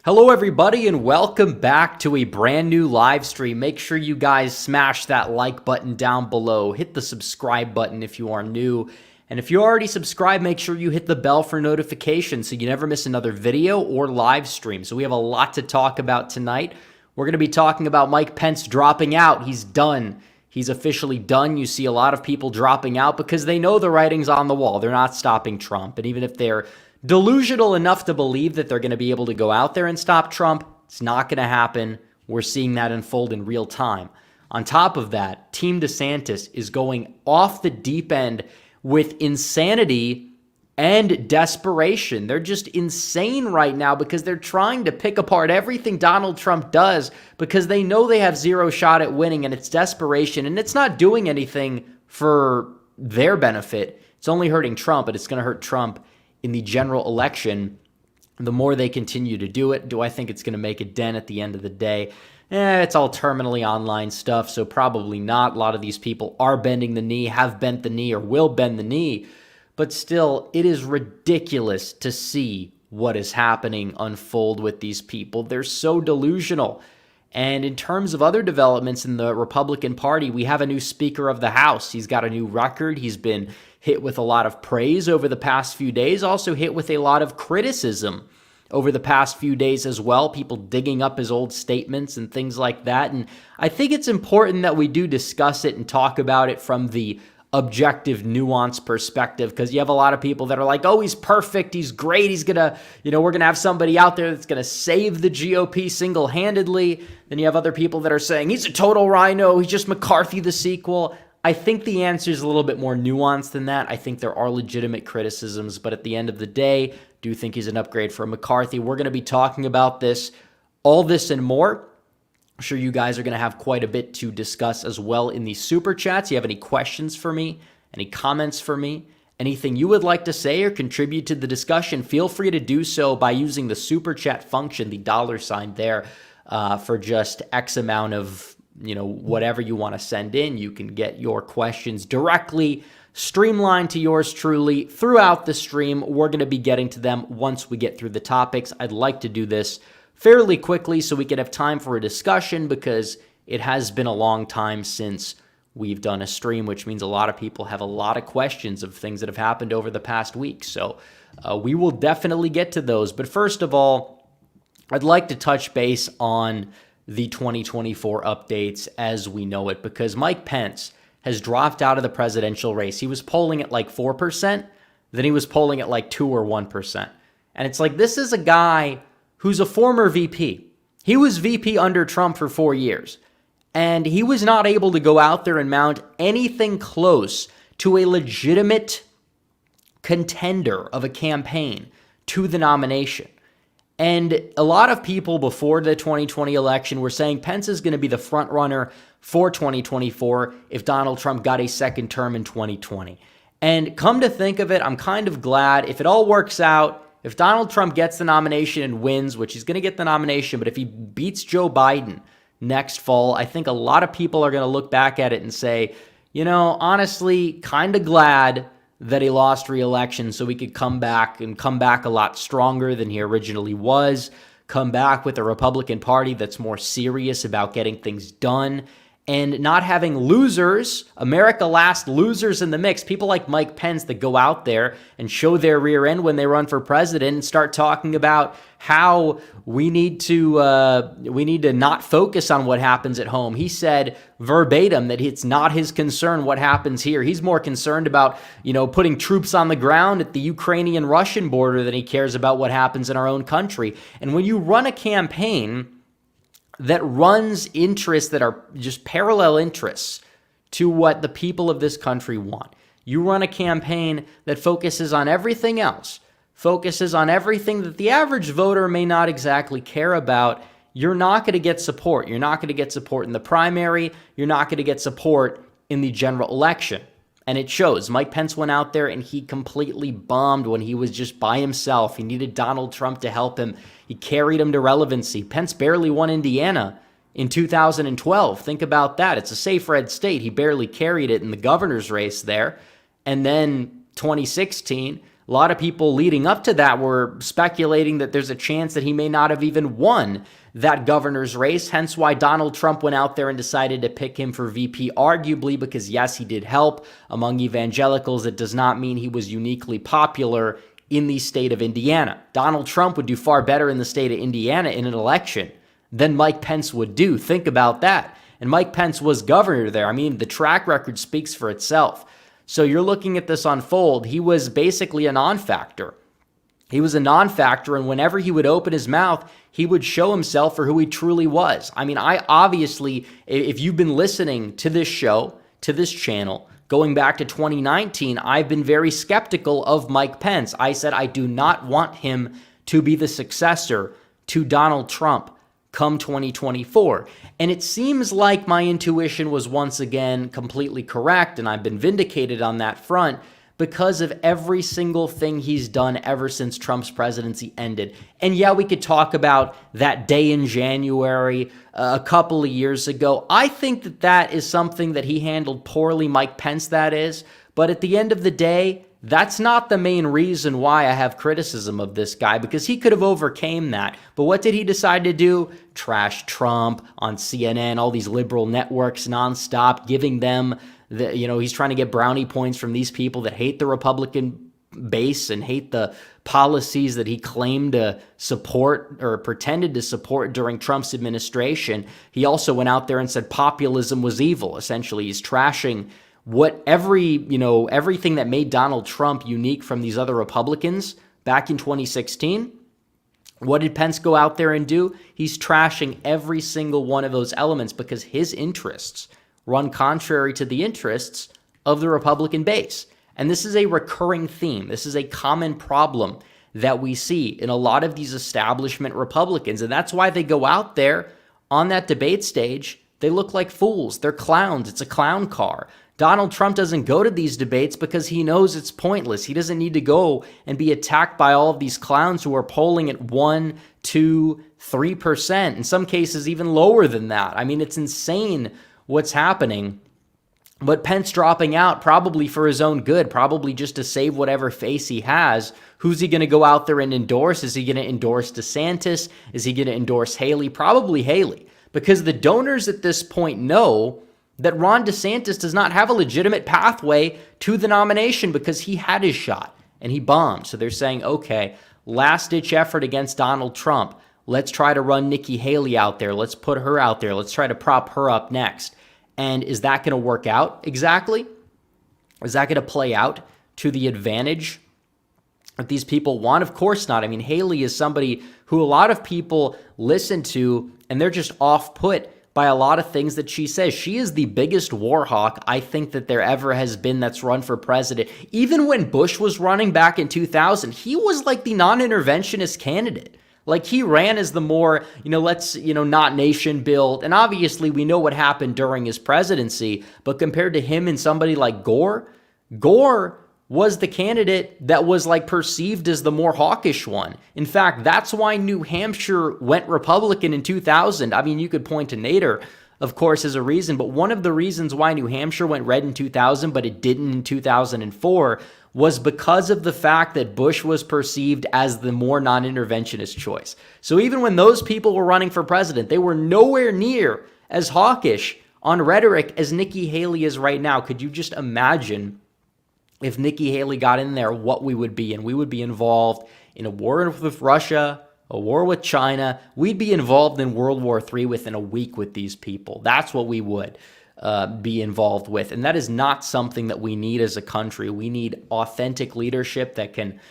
Hello everybody and welcome back to a brand new live stream. Make sure you guys smash that like button down below. Hit the subscribe button if you are new. And if you already subscribed, make sure you hit the bell for notifications so you never miss another video or live stream. So we have a lot to talk about tonight. We're going to be talking about Mike Pence dropping out. He's done. He's officially done. You see a lot of people dropping out because they know the writing's on the wall. They're not stopping Trump. And even if they're delusional enough to believe that they're going to be able to go out there and stop Trump, it's not going to happen. We're seeing that unfold in real time. On top of that, Team DeSantis is going off the deep end with insanity and desperation. They're just insane right now because they're trying to pick apart everything Donald Trump does because they know they have zero shot at winning, and it's desperation, and it's not doing anything for their benefit. It's only hurting Trump, but it's going to hurt Trump in the general election. The more they continue to do it, do I think it's going to make a dent at the end of the day? It's all terminally online stuff, so probably not. A lot of these people are bending the knee, have bent the knee, or will bend the knee. But still, it is ridiculous to see what is happening unfold with these people. They're so delusional. And in terms of other developments in the Republican Party, we have a new Speaker of the House. He's got a new record. He's been hit with a lot of praise over the past few days, also hit with a lot of criticism over the past few days as well, people digging up his old statements and things like that. And I think it's important that we do discuss it and talk about it from the objective, nuanced perspective, because you have a lot of people that are like, oh, he's perfect, he's great, he's gonna, we're gonna have somebody out there that's gonna save the GOP single-handedly. Then you have other people that are saying he's a total rhino, he's just McCarthy the sequel. I think the answer is a little bit more nuanced than that. I think there are legitimate criticisms, but at the end of the day, do you think he's an upgrade from McCarthy? We're going to be talking about this, all this and more. I'm sure you guys are going to have quite a bit to discuss as well in the super chats. You have any questions for me, any comments for me, anything you would like to say or contribute to the discussion, feel free to do so by using the super chat function, the $ there, for just X amount of whatever you want to send in. You can get your questions directly streamlined to yours truly throughout the stream. We're going to be getting to them once we get through the topics. I'd like to do this fairly quickly so we can have time for a discussion because it has been a long time since we've done a stream, which means a lot of people have a lot of questions of things that have happened over the past week. So we will definitely get to those. But first of all, I'd like to touch base on the 2024 updates as we know it, because Mike Pence has dropped out of the presidential race. He was polling at like 4%, then he was polling at like 2 or 1%. And it's like, this is a guy who's a former VP. He was VP under Trump for 4 years, and he was not able to go out there and mount anything close to a legitimate contender of a campaign to the nomination. And a lot of people before the 2020 election were saying Pence is going to be the front runner for 2024 if Donald Trump got a second term in 2020. And come to think of it, I'm kind of glad if it all works out, if Donald Trump gets the nomination and wins, which he's going to get the nomination, but if he beats Joe Biden next fall, I think a lot of people are going to look back at it and say, honestly, kind of glad that he lost re-election so he could come back a lot stronger than he originally was, come back with a Republican Party that's more serious about getting things done and not having losers, America last losers in the mix, people like Mike Pence that go out there and show their rear end when they run for president and start talking about how we need to not focus on what happens at home. He said verbatim that it's not his concern what happens here. He's more concerned about, putting troops on the ground at the Ukrainian-Russian border than he cares about what happens in our own country. And when you run a campaign that runs interests that are just parallel interests to what the people of this country want, you run a campaign that focuses on everything else, focuses on everything that the average voter may not exactly care about, you're not going to get support. You're not going to get support in the primary. You're not going to get support in the general election. And it shows. Mike Pence went out there and he completely bombed when he was just by himself. He needed Donald Trump to help him. He carried him to relevancy. Pence barely won Indiana in 2012. Think about that. It's a safe red state. He barely carried it in the governor's race there. And then 2016, A lot of people leading up to that were speculating that there's a chance that he may not have even won that governor's race, hence why Donald Trump went out there and decided to pick him for VP, arguably because, yes, he did help among evangelicals. It does not mean he was uniquely popular in the state of Indiana. Donald Trump would do far better in the state of Indiana in an election than Mike Pence would do. Think about that. And Mike Pence was governor there. I mean, the track record speaks for itself. So you're looking at this unfold. He was basically a non-factor. He was a non-factor, and whenever he would open his mouth, he would show himself for who he truly was. I mean, I obviously, if you've been listening to this show, to this channel, going back to 2019, I've been very skeptical of Mike Pence. I said I do not want him to be the successor to Donald Trump come 2024. And it seems like my intuition was once again completely correct, and I've been vindicated on that front because of every single thing he's done ever since Trump's presidency ended. And yeah, we could talk about that day in January a couple of years ago. I think that that is something that he handled poorly, Mike Pence that is. But at the end of the day, that's not the main reason why I have criticism of this guy, because he could have overcame that. But what did he decide to do? Trash Trump on CNN, all these liberal networks nonstop, giving them he's trying to get brownie points from these people that hate the Republican base and hate the policies that he claimed to support or pretended to support during Trump's administration. He also went out there and said populism was evil. Essentially, he's trashing everything that made Donald Trump unique from these other Republicans back in 2016. What did Pence go out there and do? He's trashing every single one of those elements because his interests run contrary to the interests of the Republican base. And this is a recurring theme. This is a common problem that we see in a lot of these establishment Republicans. And that's why they go out there on that debate stage. They look like fools. They're clowns. It's a clown car. Donald Trump doesn't go to these debates because he knows it's pointless. He doesn't need to go and be attacked by all of these clowns who are polling at 1, 2, 3%, in some cases even lower than that. I mean, it's insane what's happening. But Pence dropping out probably for his own good, probably just to save whatever face he has. Who's he going to go out there and endorse? Is he going to endorse DeSantis? Is he going to endorse Haley? Probably Haley, because the donors at this point know that Ron DeSantis does not have a legitimate pathway to the nomination because he had his shot and he bombed. So they're saying, okay, last-ditch effort against Donald Trump. Let's try to run Nikki Haley out there. Let's put her out there. Let's try to prop her up next. And is that going to work out exactly? Is that going to play out to the advantage that these people want? Of course not. I mean, Haley is somebody who a lot of people listen to, and they're just off-put by a lot of things that she says. She is the biggest war hawk I think that there ever has been that's run for president. Even when Bush was running back in 2000, he was like the non-interventionist candidate. Like, he ran as the more, not nation build. And obviously we know what happened during his presidency, but compared to him and somebody like Gore was the candidate that was like perceived as the more hawkish one. In fact, that's why New Hampshire went Republican in 2000. I mean, you could point to Nader, of course, as a reason, but one of the reasons why New Hampshire went red in 2000, but it didn't in 2004, was because of the fact that Bush was perceived as the more non-interventionist choice. So even when those people were running for president, they were nowhere near as hawkish on rhetoric as Nikki Haley is right now. Could you just imagine if Nikki Haley got in there, what we would be? And we would be involved in a war with Russia, a war with China. We'd be involved in World War III within a week with these people. That's what we would be involved with. And that is not something that we need as a country. We need authentic leadership that can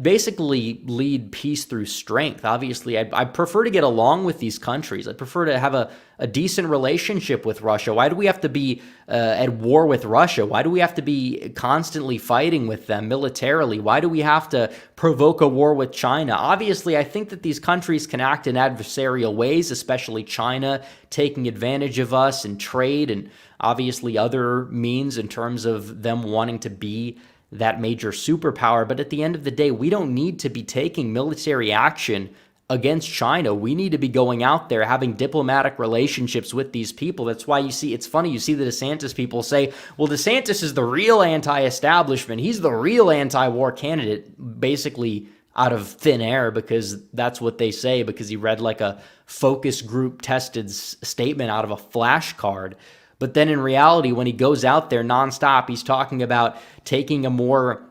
basically lead peace through strength. Obviously, I prefer to get along with these countries. I prefer to have a decent relationship with Russia. Why do we have to be at war with Russia? Why do we have to be constantly fighting with them militarily? Why do we have to provoke a war with China? Obviously, I think that these countries can act in adversarial ways, especially China taking advantage of us in trade and obviously other means in terms of them wanting to be that major superpower. But at the end of the day, we don't need to be taking military action against China. We need to be going out there having diplomatic relationships with these people. That's why you see, it's funny, you see the DeSantis people say, well, DeSantis is the real anti-establishment. He's the real anti-war candidate, basically out of thin air, because that's what they say, because he read like a focus group tested statement out of a flashcard. But then in reality, when he goes out there nonstop, he's talking about taking a more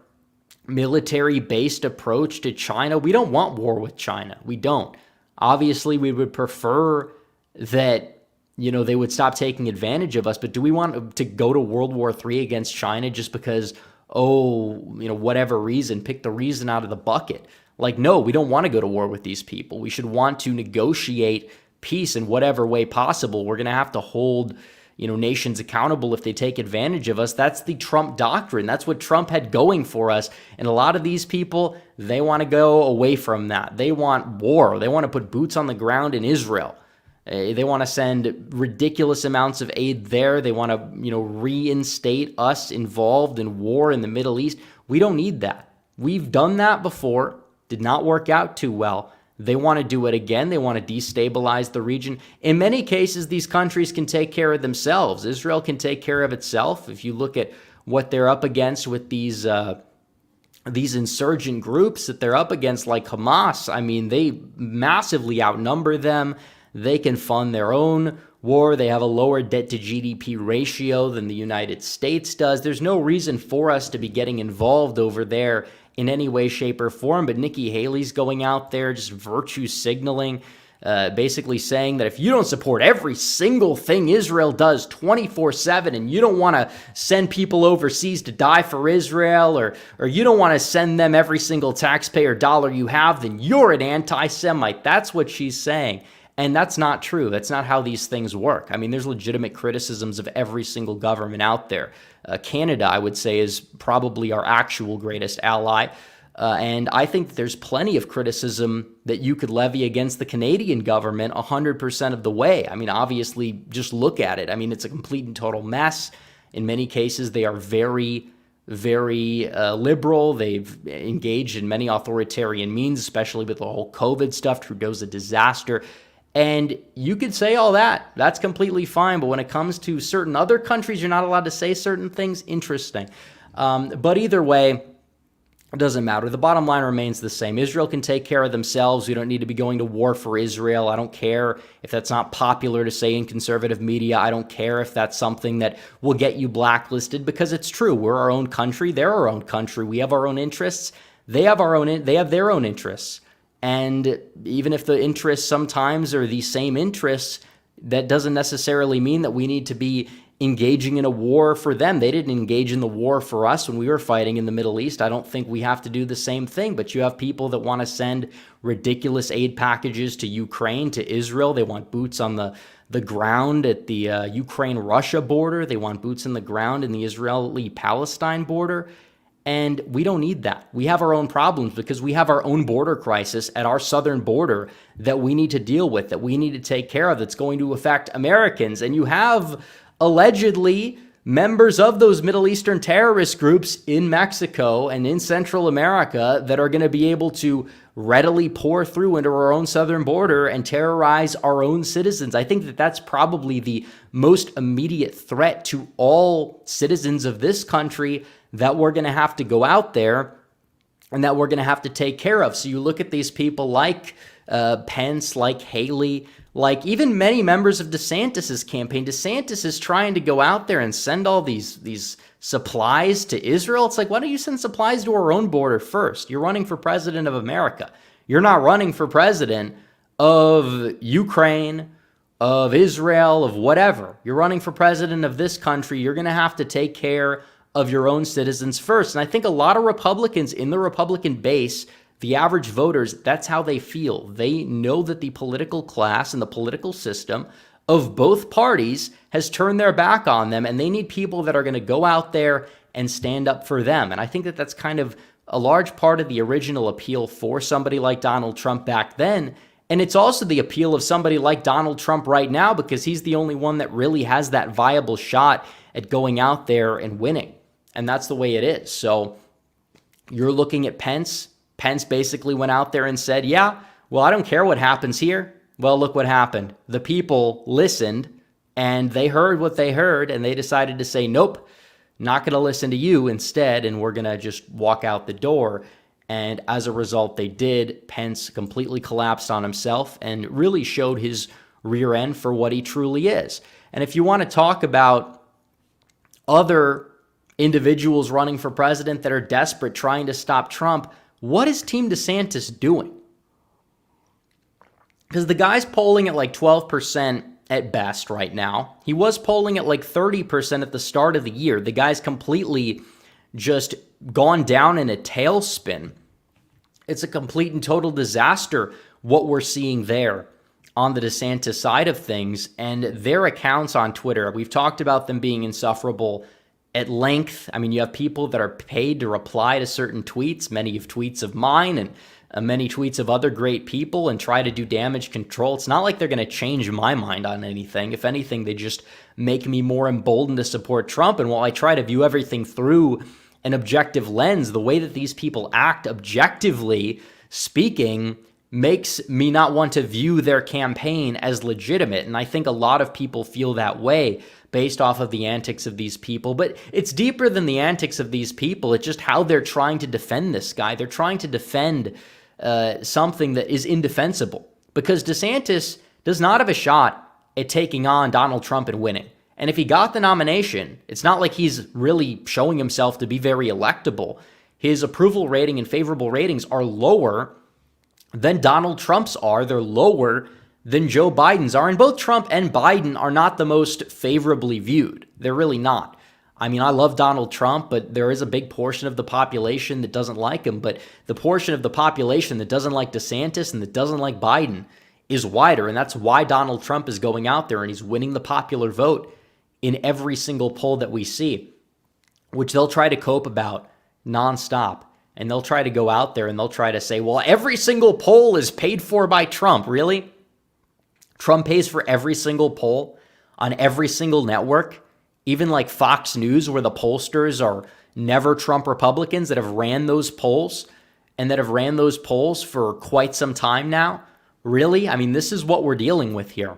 military-based approach to China. We don't want war with China. We don't. Obviously, we would prefer that, they would stop taking advantage of us. But do we want to go to World War III against China just because, whatever reason, pick the reason out of the bucket? Like, no, we don't want to go to war with these people. We should want to negotiate peace in whatever way possible. We're going to have to hold nations accountable if they take advantage of us. That's the Trump doctrine. That's what Trump had going for us. And a lot of these people, they want to go away from that. They want war. They want to put boots on the ground in Israel. They want to send ridiculous amounts of aid there. They want to, reinstate us involved in war in the Middle East. We don't need that. We've done that before. Did not work out too well. They want to do it again. They want to destabilize the region. In many cases, these countries can take care of themselves. Israel can take care of itself. If you look at what they're up against with these insurgent groups that they're up against, like Hamas, I mean, they massively outnumber them. They can fund their own war. They have a lower debt to GDP ratio than the United States does. There's no reason for us to be getting involved over there in any way, shape, or form. But Nikki Haley's going out there just virtue signaling, basically saying that if you don't support every single thing Israel does 24/7, and you don't want to send people overseas to die for Israel, or you don't want to send them every single taxpayer dollar you have, then you're an anti-Semite. That's what she's saying. And that's not true. That's not how these things work. I mean, there's legitimate criticisms of every single government out there. Canada, I would say, is probably our actual greatest ally. And I think that there's plenty of criticism that you could levy against the Canadian government 100% of the way. I mean, obviously, just look at it. I mean, it's a complete and total mess. In many cases, they are very, very liberal. They've engaged in many authoritarian means, especially with the whole COVID stuff. Trudeau's a disaster. And you could say all that. That's completely fine. But when it comes to certain other countries, you're not allowed to say certain things. Interesting. But either way, it doesn't matter. The bottom line remains the same. Israel can take care of themselves. We don't need to be going to war for Israel. I don't care if that's not popular to say in conservative media. I don't care if that's something that will get you blacklisted, because it's true. We're our own country. They're our own country. We have our own interests. They have their own interests. And even if the interests sometimes are the same interests, that doesn't necessarily mean that we need to be engaging in a war for them. They didn't engage in the war for us when we were fighting in the Middle East. I don't think we have to do the same thing. But you have people that want to send ridiculous aid packages to Ukraine, to Israel. They want boots on the ground at the Ukraine-Russia border. They want boots in the ground in the Israeli-Palestine border. And we don't need that. We have our own problems because we have our own border crisis at our southern border that we need to deal with, that we need to take care of, that's going to affect Americans. And you have allegedly members of those Middle Eastern terrorist groups in Mexico and in Central America that are going to be able to readily pour through into our own southern border and terrorize our own citizens. I think that that's probably the most immediate threat to all citizens of this country that we're going to have to go out there and that we're going to have to take care of. So you look at these people like Pence, like Haley, like even many members of DeSantis's campaign. DeSantis is trying to go out there and send all these supplies to Israel. It's like, why don't you send supplies to our own border first? You're running for president of America. You're not running for president of Ukraine, of Israel, of whatever. You're running for president of this country. You're going to have to take care of your own citizens first. And I think a lot of Republicans in the Republican base, the average voters, that's how they feel. They know that the political class and the political system of both parties has turned their back on them, and they need people that are going to go out there and stand up for them. And I think that that's kind of a large part of the original appeal for somebody like Donald Trump back then. And it's also the appeal of somebody like Donald Trump right now, because he's the only one that really has that viable shot at going out there and winning. And that's the way it is. So you're looking at Pence. Pence basically went out there and said, yeah, well, I don't care what happens here. Well, look what happened. The people listened and they heard what they heard and they decided to say, nope, not going to listen to you instead, and we're going to just walk out the door. And as a result, they did. Pence completely collapsed on himself and really showed his rear end for what he truly is. And if you want to talk about other individuals running for president that are desperate, trying to stop Trump, what is Team DeSantis doing? Because the guy's polling at like 12% at best right now. He was polling at like 30% at the start of the year. The guy's completely just gone down in a tailspin. It's a complete and total disaster what we're seeing there on the DeSantis side of things. And their accounts on Twitter, we've talked about them being insufferable at length. I mean, you have people that are paid to reply to certain tweets, many of tweets of mine and many tweets of other great people, and try to do damage control. It's not like they're going to change my mind on anything. If anything, they just make me more emboldened to support Trump. And while I try to view everything through an objective lens, the way that these people act objectively speaking makes me not want to view their campaign as legitimate. And I think a lot of people feel that way based off of the antics of these people. But it's deeper than the antics of these people. It's just how they're trying to defend this guy. They're trying to defend something that is indefensible, because DeSantis does not have a shot at taking on Donald Trump and winning. And if he got the nomination, it's not like he's really showing himself to be very electable. His approval rating and favorable ratings are lower than Donald Trump's are. They're lower than Joe Biden's are. And both Trump and Biden are not the most favorably viewed. They're really not. I mean, I love Donald Trump, but there is a big portion of the population that doesn't like him. But the portion of the population that doesn't like DeSantis and that doesn't like Biden is wider. And that's why Donald Trump is going out there and he's winning the popular vote in every single poll that we see, which they'll try to cope about nonstop. And they'll try to go out there and they'll try to say, well, every single poll is paid for by Trump. Really? Trump pays for every single poll on every single network, even like Fox News, where the pollsters are never Trump Republicans that have ran those polls and that have ran those polls for quite some time now. Really? I mean, this is what we're dealing with here.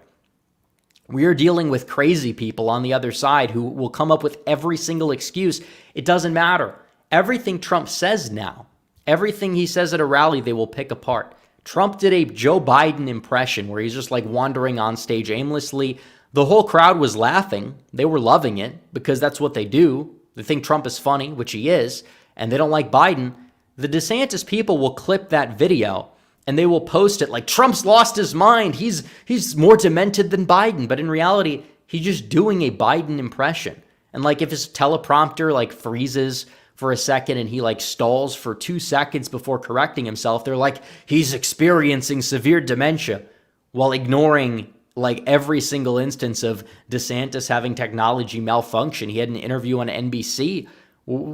We are dealing with crazy people on the other side who will come up with every single excuse. It doesn't matter. Everything Trump says now, everything he says at a rally, they will pick apart. Trump did a Joe Biden impression where he's just like wandering on stage aimlessly. The whole crowd was laughing. They were loving it because that's what they do. They think Trump is funny, which he is, and they don't like Biden. The DeSantis people will clip that video and they will post it like, Trump's lost his mind. He's more demented than Biden. But in reality, he's just doing a Biden impression. And like if his teleprompter like freezes for a second and he like stalls for 2 seconds before correcting himself, they're like, he's experiencing severe dementia, while ignoring like every single instance of DeSantis having technology malfunction. He had an interview on NBC,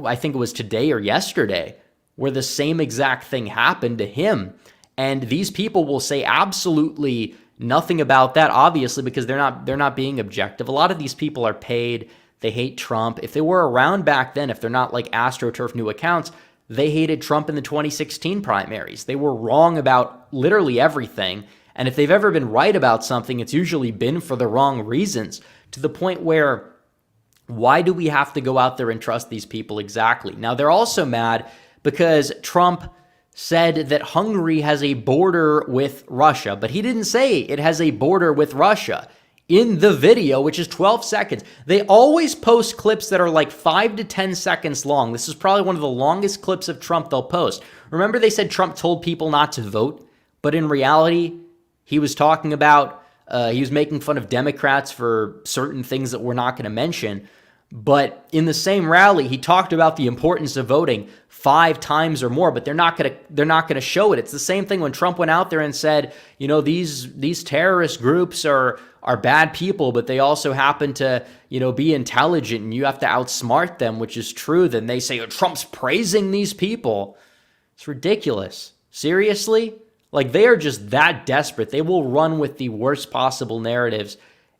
I think it was today or yesterday, where the same exact thing happened to him. And these people will say absolutely nothing about that, obviously, because they're not being objective. A lot of these people are paid. They hate Trump. If they were around back then, if they're not like AstroTurf new accounts, they hated Trump in the 2016 primaries. They were wrong about literally everything. And if they've ever been right about something, it's usually been for the wrong reasons, to the point where, why do we have to go out there and trust these people exactly? Now, they're also mad because Trump said that Hungary has a border with Russia, but he didn't say it has a border with Russia. In the video, which is 12 seconds, they always post clips that are like 5 to 10 seconds long. This is probably one of the longest clips of Trump they'll post. Remember, they said Trump told people not to vote, but in reality, he was talking about, he was making fun of Democrats for certain things that we're not going to mention. But in the same rally, he talked about the importance of voting 5 times or more, but they're not going to show it. It's the same thing when Trump went out there and said, you know, these terrorist groups are bad people, but they also happen to, you know, be intelligent and you have to outsmart them, which is true. Then they say, oh, Trump's praising these people. It's ridiculous. Seriously? Like, they are just that desperate. They will run with the worst possible narratives,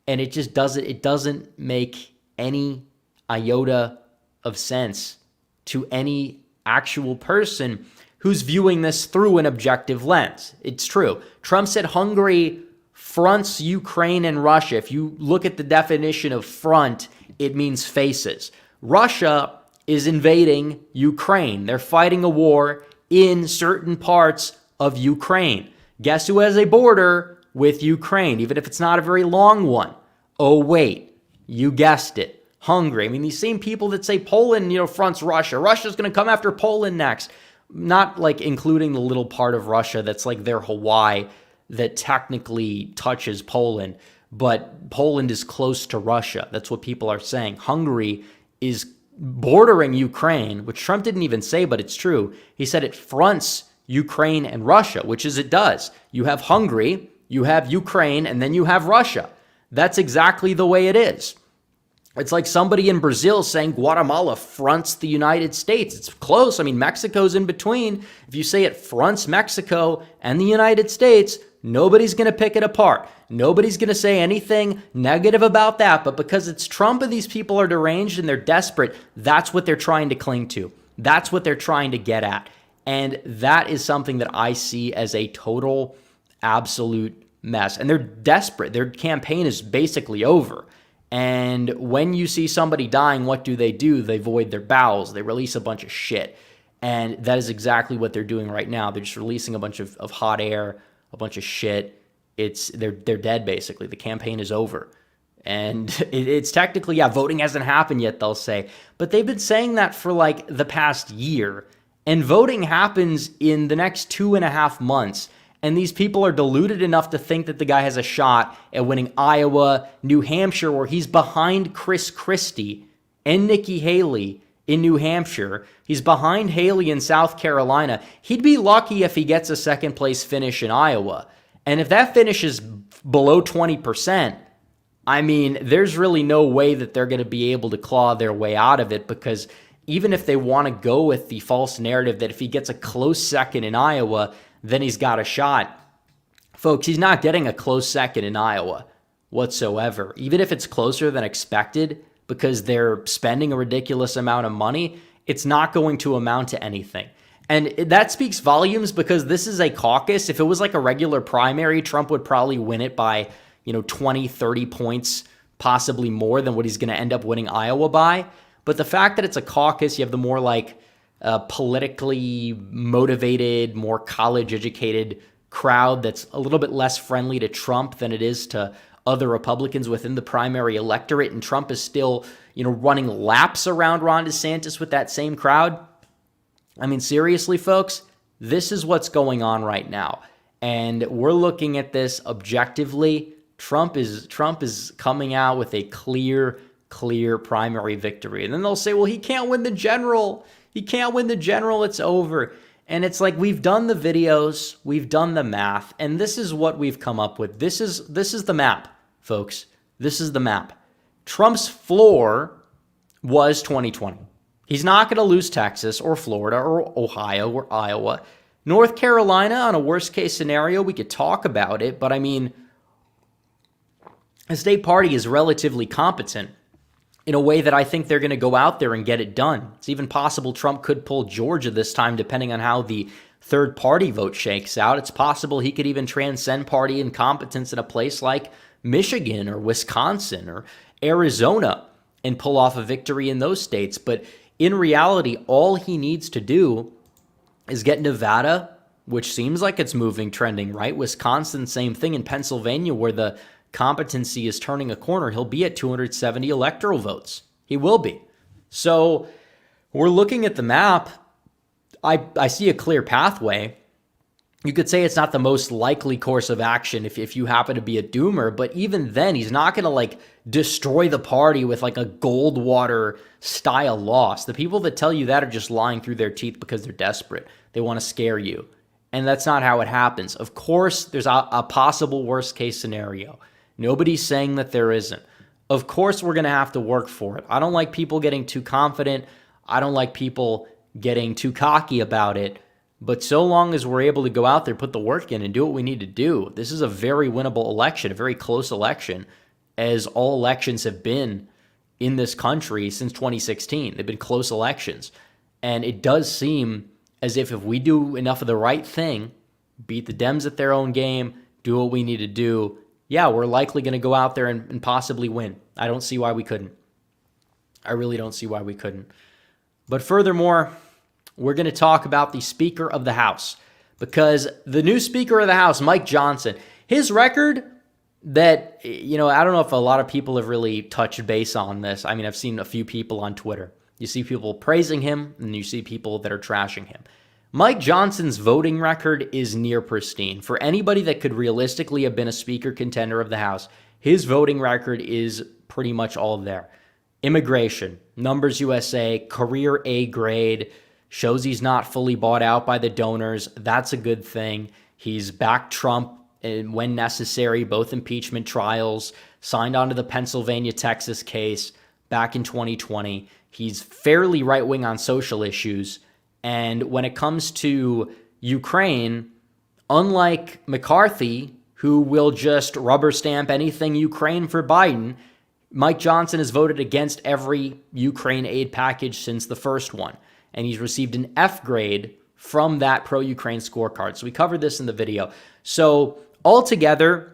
and it just doesn't make any iota of sense to any actual person who's viewing this through an objective lens. It's true. Trump said Hungary fronts Ukraine and Russia. If you look at the definition of front, it means faces. Russia is invading Ukraine. They're fighting a war in certain parts of Ukraine. Guess who has a border with Ukraine, even if it's not a very long one? Oh, wait, you guessed it. Hungary. I mean, these same people that say Poland, fronts Russia. Russia's going to come after Poland next. Not like including the little part of Russia that's like their Hawaii that technically touches Poland, but Poland is close to Russia. That's what people are saying. Hungary is bordering Ukraine, which Trump didn't even say, but it's true. He said it fronts Ukraine and Russia, which is it does. You have Hungary, you have Ukraine, and then you have Russia. That's exactly the way it is. It's like somebody in Brazil saying Guatemala fronts the United States. It's close. I mean, Mexico's in between. If you say it fronts Mexico and the United States, nobody's going to pick it apart. Nobody's going to say anything negative about that. But because it's Trump and these people are deranged and they're desperate, that's what they're trying to cling to. That's what they're trying to get at. And that is something that I see as a total, absolute mess. And they're desperate. Their campaign is basically over. And when you see somebody dying, what do? They void their bowels. They release a bunch of shit. And that is exactly what they're doing right now. They're just releasing a bunch of hot air, a bunch of shit. They're dead, basically. The campaign is over. And it's technically, voting hasn't happened yet, they'll say. But they've been saying that for like the past year. And voting happens in the next 2.5 months. And these people are deluded enough to think that the guy has a shot at winning Iowa, New Hampshire, where he's behind Chris Christie and Nikki Haley in New Hampshire. He's behind Haley in South Carolina. He'd be lucky if he gets a second place finish in Iowa. And if that finish is below 20%, I mean, there's really no way that they're going to be able to claw their way out of it, because even if they want to go with the false narrative that if he gets a close second in Iowa, then he's got a shot. Folks, he's not getting a close second in Iowa whatsoever. Even if it's closer than expected because they're spending a ridiculous amount of money, it's not going to amount to anything. And that speaks volumes because this is a caucus. If it was like a regular primary, Trump would probably win it by, 20, 30 points, possibly more than what he's going to end up winning Iowa by. But the fact that it's a caucus, you have the more like politically motivated, more college-educated crowd that's a little bit less friendly to Trump than it is to other Republicans within the primary electorate. And Trump is still, running laps around Ron DeSantis with that same crowd. I mean, seriously, folks, this is what's going on right now. And we're looking at this objectively. Trump is coming out with a clear primary victory. And then they'll say, well, he can't win the general. He can't win the general. It's over. And it's like, we've done the videos, we've done the math, and this is what we've come up with. This is the map, folks. This is the map. Trump's floor was 2020. He's not going to lose Texas or Florida or Ohio or Iowa. North Carolina, on a worst case scenario, we could talk about it, but I mean, the state party is relatively competent in a way that I think they're going to go out there and get it done. It's even possible Trump could pull Georgia this time, depending on how the third party vote shakes out. It's possible he could even transcend party incompetence in a place like Michigan or Wisconsin or Arizona and pull off a victory in those states. But in reality, all he needs to do is get Nevada, which seems like it's moving, trending, right? Wisconsin, same thing. In Pennsylvania, where the competency is turning a corner, he'll be at 270 electoral votes. He will be. So we're looking at the map. I see a clear pathway. You could say it's not the most likely course of action if you happen to be a doomer, but even then, he's not going to like destroy the party with like a Goldwater style loss. The people that tell you that are just lying through their teeth because they're desperate. They want to scare you. And that's not how it happens. Of course, there's a possible worst case scenario. Nobody's saying that there isn't. Of course, we're going to have to work for it. I don't like people getting too confident. I don't like people getting too cocky about it. But so long as we're able to go out there, put the work in, and do what we need to do, this is a very winnable election, a very close election, as all elections have been in this country since 2016. They've been close elections. And it does seem as if we do enough of the right thing, beat the Dems at their own game, do what we need to do, yeah, we're likely going to go out there and possibly win. I don't see why we couldn't. I really don't see why we couldn't. But furthermore, we're going to talk about the Speaker of the House, because the new Speaker of the House, Mike Johnson, his record that, I don't know if a lot of people have really touched base on this. I mean, I've seen a few people on Twitter. You see people praising him, and you see people that are trashing him. Mike Johnson's voting record is near pristine. For anybody that could realistically have been a Speaker contender of the House, his voting record is pretty much all there. Immigration, Numbers USA, career A grade, shows he's not fully bought out by the donors. That's a good thing. He's backed Trump when necessary, both impeachment trials, signed on to the Pennsylvania-Texas case back in 2020. He's fairly right-wing on social issues. And when it comes to Ukraine, unlike McCarthy, who will just rubber stamp anything Ukraine for Biden, Mike Johnson has voted against every Ukraine aid package since the first one. And he's received an F grade from that pro-Ukraine scorecard. So we covered this in the video. So altogether,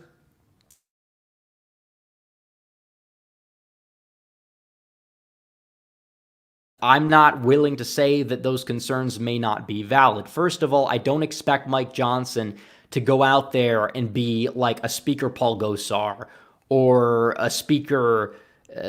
I'm not willing to say that those concerns may not be valid. First of all, I don't expect Mike Johnson to go out there and be like a Speaker Paul Gosar or a speaker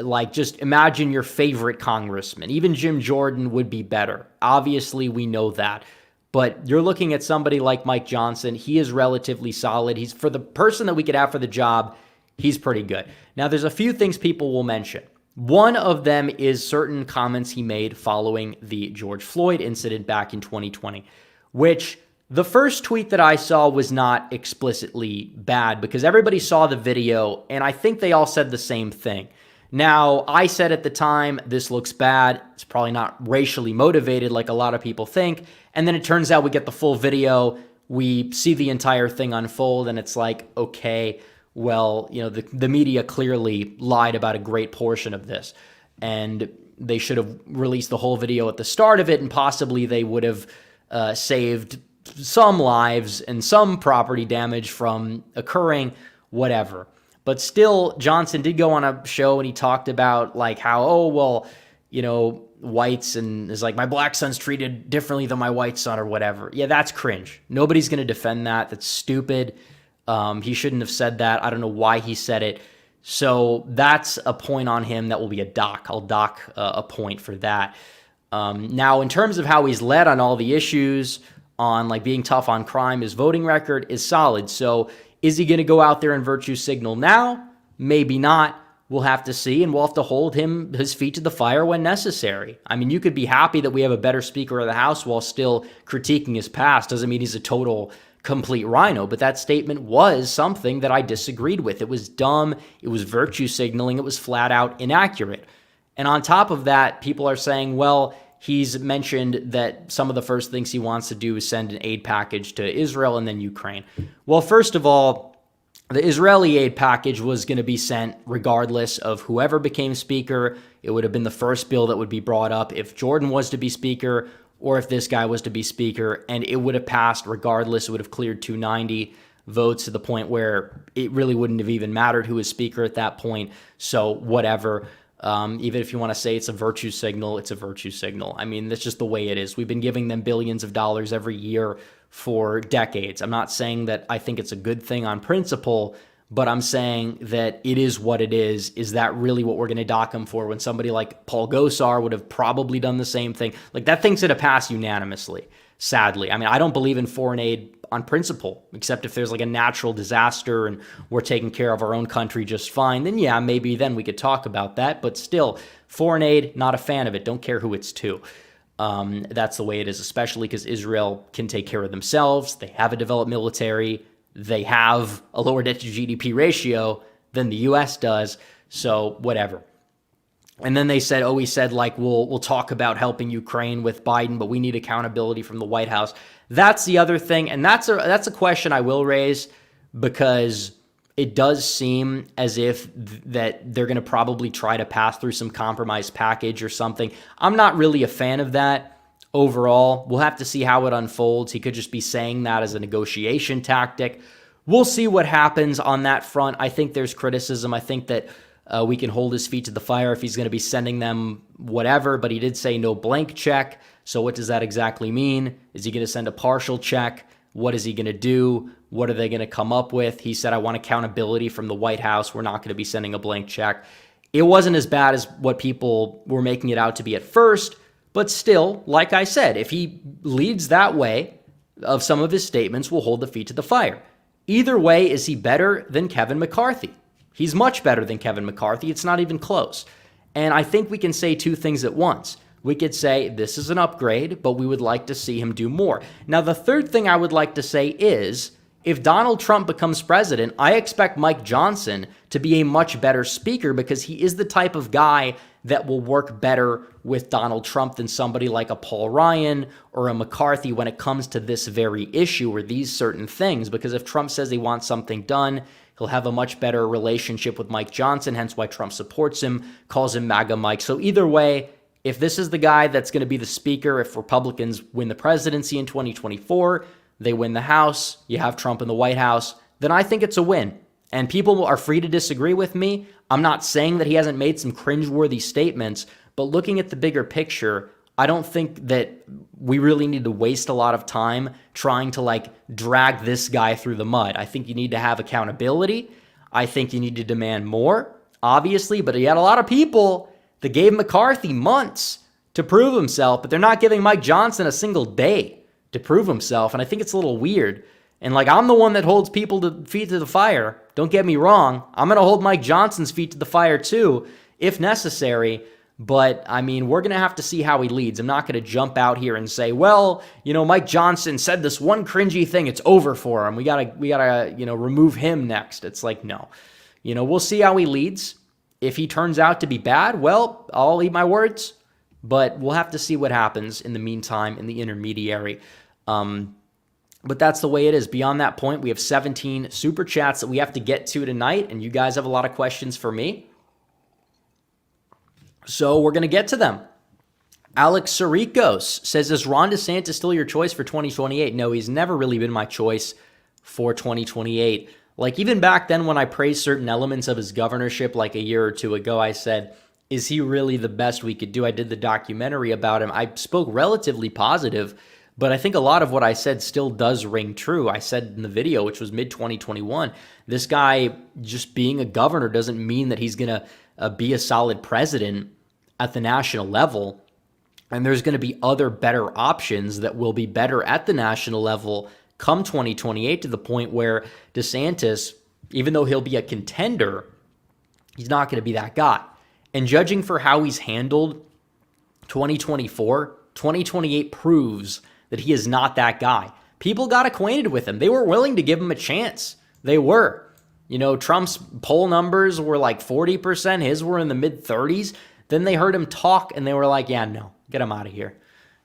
like, just imagine your favorite congressman. Even Jim Jordan would be better. Obviously, we know that. But you're looking at somebody like Mike Johnson. He is relatively solid. He's, for the person that we could have for the job, he's pretty good. Now, there's a few things people will mention. One of them is certain comments he made following the George Floyd incident back in 2020, which the first tweet that I saw was not explicitly bad because everybody saw the video, and I think they all said the same thing. Now, I said at the time, this looks bad. It's probably not racially motivated like a lot of people think. And then it turns out we get the full video. We see the entire thing unfold, and it's like, okay, well, the media clearly lied about a great portion of this. And they should have released the whole video at the start of it, and possibly they would have saved some lives and some property damage from occurring, whatever. But still, Johnson did go on a show and he talked about like how, whites, and is like, my black son's treated differently than my white son or whatever. Yeah, that's cringe. Nobody's going to defend that. That's stupid. He shouldn't have said that. I don't know why he said it. So that's a point on him that will be a dock. I'll dock a point for that. Now, in terms of how he's led on all the issues, on like being tough on crime, his voting record is solid. So is he going to go out there and virtue signal now? Maybe not. We'll have to see, and we'll have to hold his feet to the fire when necessary. I mean, you could be happy that we have a better Speaker of the House while still critiquing his past. Doesn't mean he's a total, complete rhino, but that statement was something that I disagreed with. It was dumb. It was virtue signaling. It was flat out inaccurate. And on top of that, people are saying, well, he's mentioned that some of the first things he wants to do is send an aid package to Israel and then Ukraine. Well, first of all, the Israeli aid package was going to be sent regardless of whoever became Speaker. It would have been the first bill that would be brought up if Jordan was to be Speaker or if this guy was to be Speaker, and it would have passed regardless. It would have cleared 290 votes to the point where it really wouldn't have even mattered who was Speaker at that point. So whatever. Even if you want to say it's a virtue signal, it's a virtue signal. I mean, that's just the way it is. We've been giving them billions of dollars every year for decades. I'm not saying that I think it's a good thing on principle, but I'm saying that it is what it is. Is that really what we're going to dock them for when somebody like Paul Gosar would have probably done the same thing? Like, that thing's going to pass unanimously, sadly. I mean, I don't believe in foreign aid on principle, except if there's like a natural disaster and we're taking care of our own country just fine, then yeah, maybe then we could talk about that. But still, foreign aid, not a fan of it. Don't care who it's to. That's the way it is, especially because Israel can take care of themselves. They have a developed military. They have a lower debt to GDP ratio than the U.S. does. So whatever. And then they said, he said, like, we'll talk about helping Ukraine with Biden, but we need accountability from the White House. That's the other thing. And that's a question I will raise, because it does seem as if that they're going to probably try to pass through some compromise package or something. I'm not really a fan of that. overall. We'll have to see how it unfolds. He could just be saying that as a negotiation tactic. We'll see what happens on that front. I think there's criticism. I think that we can hold his feet to the fire if he's going to be sending them whatever, but he did say no blank check. So what does that exactly mean? Is he going to send a partial check? What is he going to do? What are they going to come up with? He said, I want accountability from the White House. We're not going to be sending a blank check. It wasn't as bad as what people were making it out to be at first, but still, like I said, if he leads that way of some of his statements, we'll hold the feet to the fire. Either way, is he better than Kevin McCarthy? He's much better than Kevin McCarthy. It's not even close. And I think we can say two things at once. We could say this is an upgrade, but we would like to see him do more. Now, the third thing I would like to say is, if Donald Trump becomes president, I expect Mike Johnson to be a much better speaker because he is the type of guy that will work better with Donald Trump than somebody like a Paul Ryan or a McCarthy when it comes to this very issue or these certain things. Because if Trump says he wants something done, he'll have a much better relationship with Mike Johnson, hence why Trump supports him, calls him MAGA Mike. So either way, if this is the guy that's going to be the speaker, if Republicans win the presidency in 2024, they win the House, you have Trump in the White House, then I think it's a win. And people are free to disagree with me. I'm not saying that he hasn't made some cringeworthy statements, but looking at the bigger picture, I don't think that we really need to waste a lot of time trying to drag this guy through the mud. I think you need to have accountability. I think you need to demand more, obviously, but he had a lot of people that gave McCarthy months to prove himself, but they're not giving Mike Johnson a single day to prove himself, and I think it's a little weird. And I'm the one that holds feet to the fire. Don't get me wrong. I'm going to hold Mike Johnson's feet to the fire too, if necessary. But, we're going to have to see how he leads. I'm not going to jump out here and say, well, Mike Johnson said this one cringy thing. It's over for him. We gotta remove him next. It's no. We'll see how he leads. If he turns out to be bad, well, I'll eat my words. But we'll have to see what happens in the meantime in the intermediary. But that's the way it is. Beyond that point, we have 17 super chats that we have to get to tonight, and you guys have a lot of questions for me. So we're going to get to them. Alex Sarikos says, is Ron DeSantis still your choice for 2028? No, he's never really been my choice for 2028. Even back then when I praised certain elements of his governorship a year or two ago, I said, is he really the best we could do? I did the documentary about him. I spoke relatively positive, but I think a lot of what I said still does ring true. I said in the video, which was mid-2021, this guy just being a governor doesn't mean that he's going to be a solid president at the national level. And there's going to be other better options that will be better at the national level come 2028, to the point where DeSantis, even though he'll be a contender, he's not going to be that guy. And judging for how he's handled 2024, 2028 proves that he is not that guy. People got acquainted with him. They were willing to give him a chance. They were. Trump's poll numbers were 40%. His were in the mid-30s. Then they heard him talk, and they were like, yeah, no, get him out of here.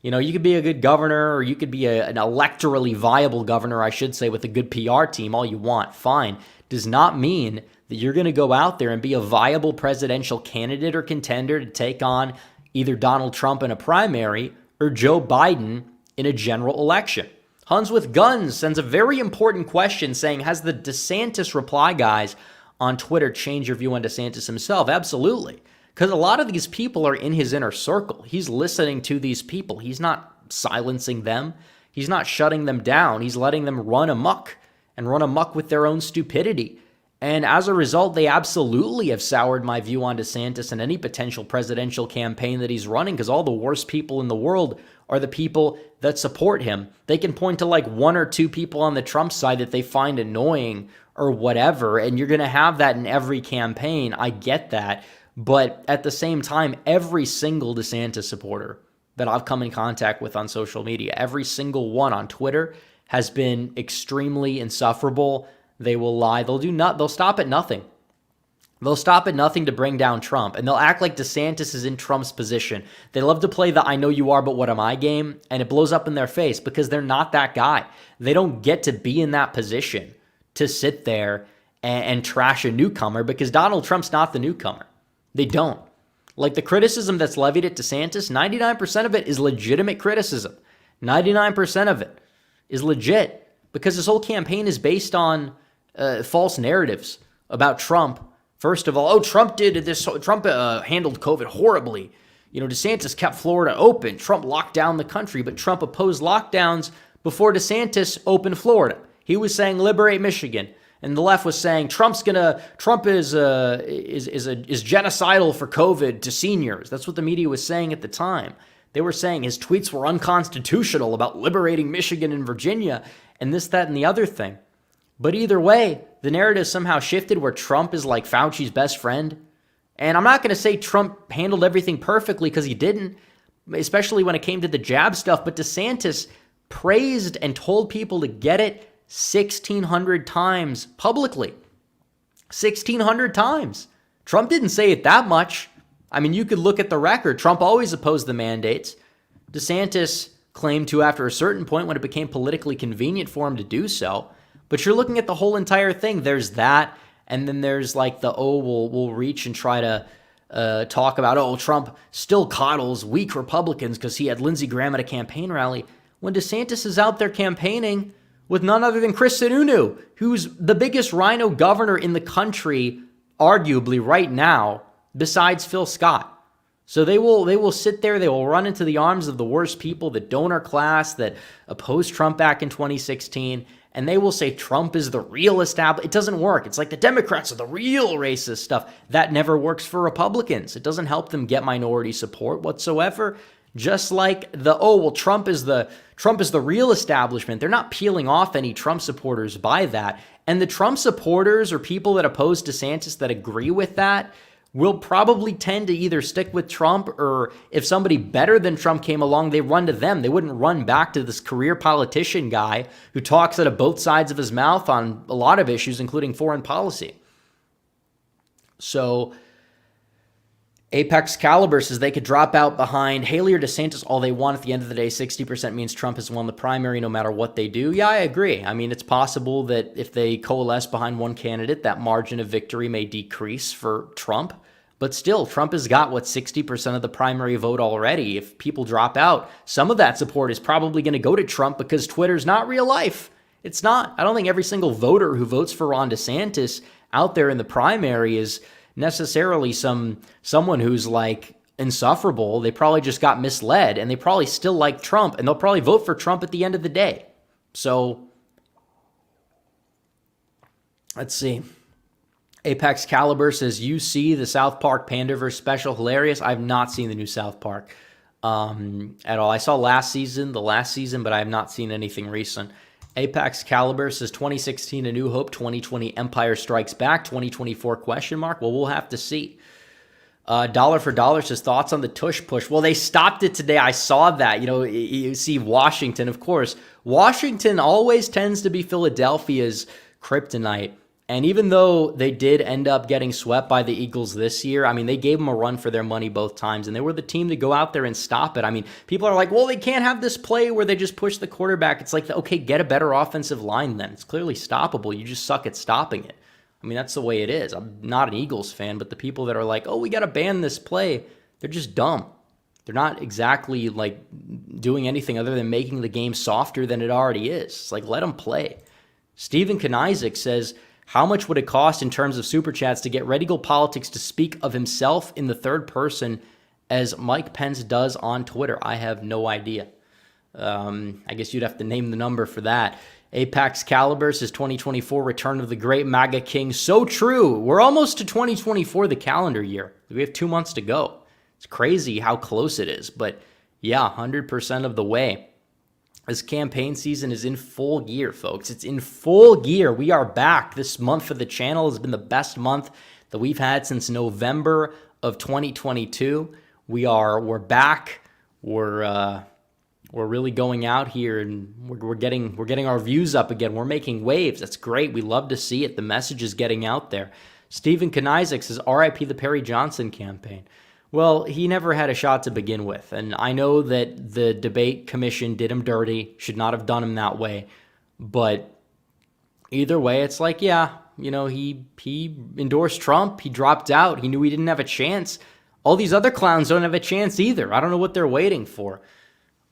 You could be a good governor, or you could be an electorally viable governor, I should say, with a good PR team, all you want. Fine. Does not mean that you're going to go out there and be a viable presidential candidate or contender to take on either Donald Trump in a primary or Joe Biden in a general election. Huns with Guns sends a very important question saying, has the DeSantis reply guys on Twitter changed your view on DeSantis himself? Absolutely. Because a lot of these people are in his inner circle. He's listening to these people. He's not silencing them. He's not shutting them down. He's letting them run amok with their own stupidity. And as a result, they absolutely have soured my view on DeSantis and any potential presidential campaign that he's running, because all the worst people in the world are the people that support him. They can point to one or two people on the Trump side that they find annoying or whatever, and you're going to have that in every campaign. I get that. But at the same time, every single DeSantis supporter that I've come in contact with on social media, every single one on Twitter, has been extremely insufferable. They will lie. They'll stop at nothing. They'll stop at nothing to bring down Trump, and they'll act like DeSantis is in Trump's position. They love to play the I know you are, but what am I game, and it blows up in their face because they're not that guy. They don't get to be in that position to sit there and trash a newcomer, because Donald Trump's not the newcomer. They don't. Like the criticism that's levied at DeSantis, 99% of it is legitimate criticism. 99% of it is legit because this whole campaign is based on false narratives about Trump. First of all, Trump did this. Trump handled COVID horribly. DeSantis kept Florida open. Trump locked down the country, but Trump opposed lockdowns before DeSantis opened Florida. He was saying liberate Michigan, and the left was saying Trump is genocidal for COVID to seniors. That's what the media was saying at the time. They were saying his tweets were unconstitutional about liberating Michigan and Virginia, and this, that, and the other thing. But either way, the narrative somehow shifted where Trump is like Fauci's best friend. And I'm not going to say Trump handled everything perfectly because he didn't, especially when it came to the jab stuff. But DeSantis praised and told people to get it 1,600 times publicly. 1,600 times. Trump didn't say it that much. I mean, you could look at the record. Trump always opposed the mandates. DeSantis claimed to after a certain point when it became politically convenient for him to do so. But you're looking at the whole entire thing. There's that. And then there's like the, we'll reach and try to talk about, Trump still coddles weak Republicans because he had Lindsey Graham at a campaign rally. When DeSantis is out there campaigning with none other than Chris Sununu, who's the biggest rhino governor in the country, arguably right now, besides Phil Scott. So they will sit there, they will run into the arms of the worst people, the donor class that opposed Trump back in 2016, and they will say Trump is the real establishment. It doesn't work. It's like the Democrats are the real racist stuff. That never works for Republicans. It doesn't help them get minority support whatsoever. Just like Trump is the real establishment. They're not peeling off any Trump supporters by that. And the Trump supporters or people that oppose DeSantis that agree with that will probably tend to either stick with Trump, or if somebody better than Trump came along, they run to them. They wouldn't run back to this career politician guy who talks out of both sides of his mouth on a lot of issues, including foreign policy. So Apex Caliber says they could drop out behind Haley or DeSantis all they want. At the end of the day, 60% means Trump has won the primary no matter what they do. Yeah, I agree. I mean, it's possible that if they coalesce behind one candidate, that margin of victory may decrease for Trump. But still, Trump has got, 60% of the primary vote already. If people drop out, some of that support is probably going to go to Trump because Twitter's not real life. It's not. I don't think every single voter who votes for Ron DeSantis out there in the primary is necessarily someone who's like insufferable. They probably just got misled, and they probably still like Trump, and they'll probably vote for Trump at the end of the day. So let's see. Apex Caliber says, you see the South Park Pandaverse special hilarious. I've not seen the new South Park at all. I saw the last season, but I have not seen anything recent. Apex Caliber says 2016 A New Hope, 2020 Empire Strikes Back, 2024 ? Well, we'll have to see. Dollar for Dollar says thoughts on the tush push. Well, they stopped it today. I saw that. You see Washington, of course. Washington always tends to be Philadelphia's kryptonite. And even though they did end up getting swept by the Eagles this year, I mean, they gave them a run for their money both times, and they were the team to go out there and stop it. I mean, people are like, well, they can't have this play where they just push the quarterback. It's like, okay, get a better offensive line then. It's clearly stoppable. You just suck at stopping it. I mean, that's the way it is. I'm not an Eagles fan, but the people that are like, we got to ban this play, they're just dumb. They're not exactly like doing anything other than making the game softer than it already is. It's like, let them play. Stephen Kanizik says, how much would it cost in terms of super chats to get Red Eagle Politics to speak of himself in the third person as Mike Pence does on Twitter? I have no idea. I guess you'd have to name the number for that. Apex Caliber says 2024 Return of the Great MAGA King. So true. We're almost to 2024, the calendar year. We have 2 months to go. It's crazy how close it is. But yeah, 100% of the way. This campaign season is in full gear, folks. It's in full gear. We are back. This month for the channel has been the best month that we've had since November of 2022. We're back. We're really going out here, and we're getting our views up again. We're making waves. That's great. We love to see it. The message is getting out there. Stephen Kanizik says, RIP the Perry Johnson campaign. Well, he never had a shot to begin with, and I know that the debate commission did him dirty, should not have done him that way, but either way, it's like, he endorsed Trump, he dropped out, he knew he didn't have a chance All these other clowns don't have a chance either. I don't know what they're waiting for.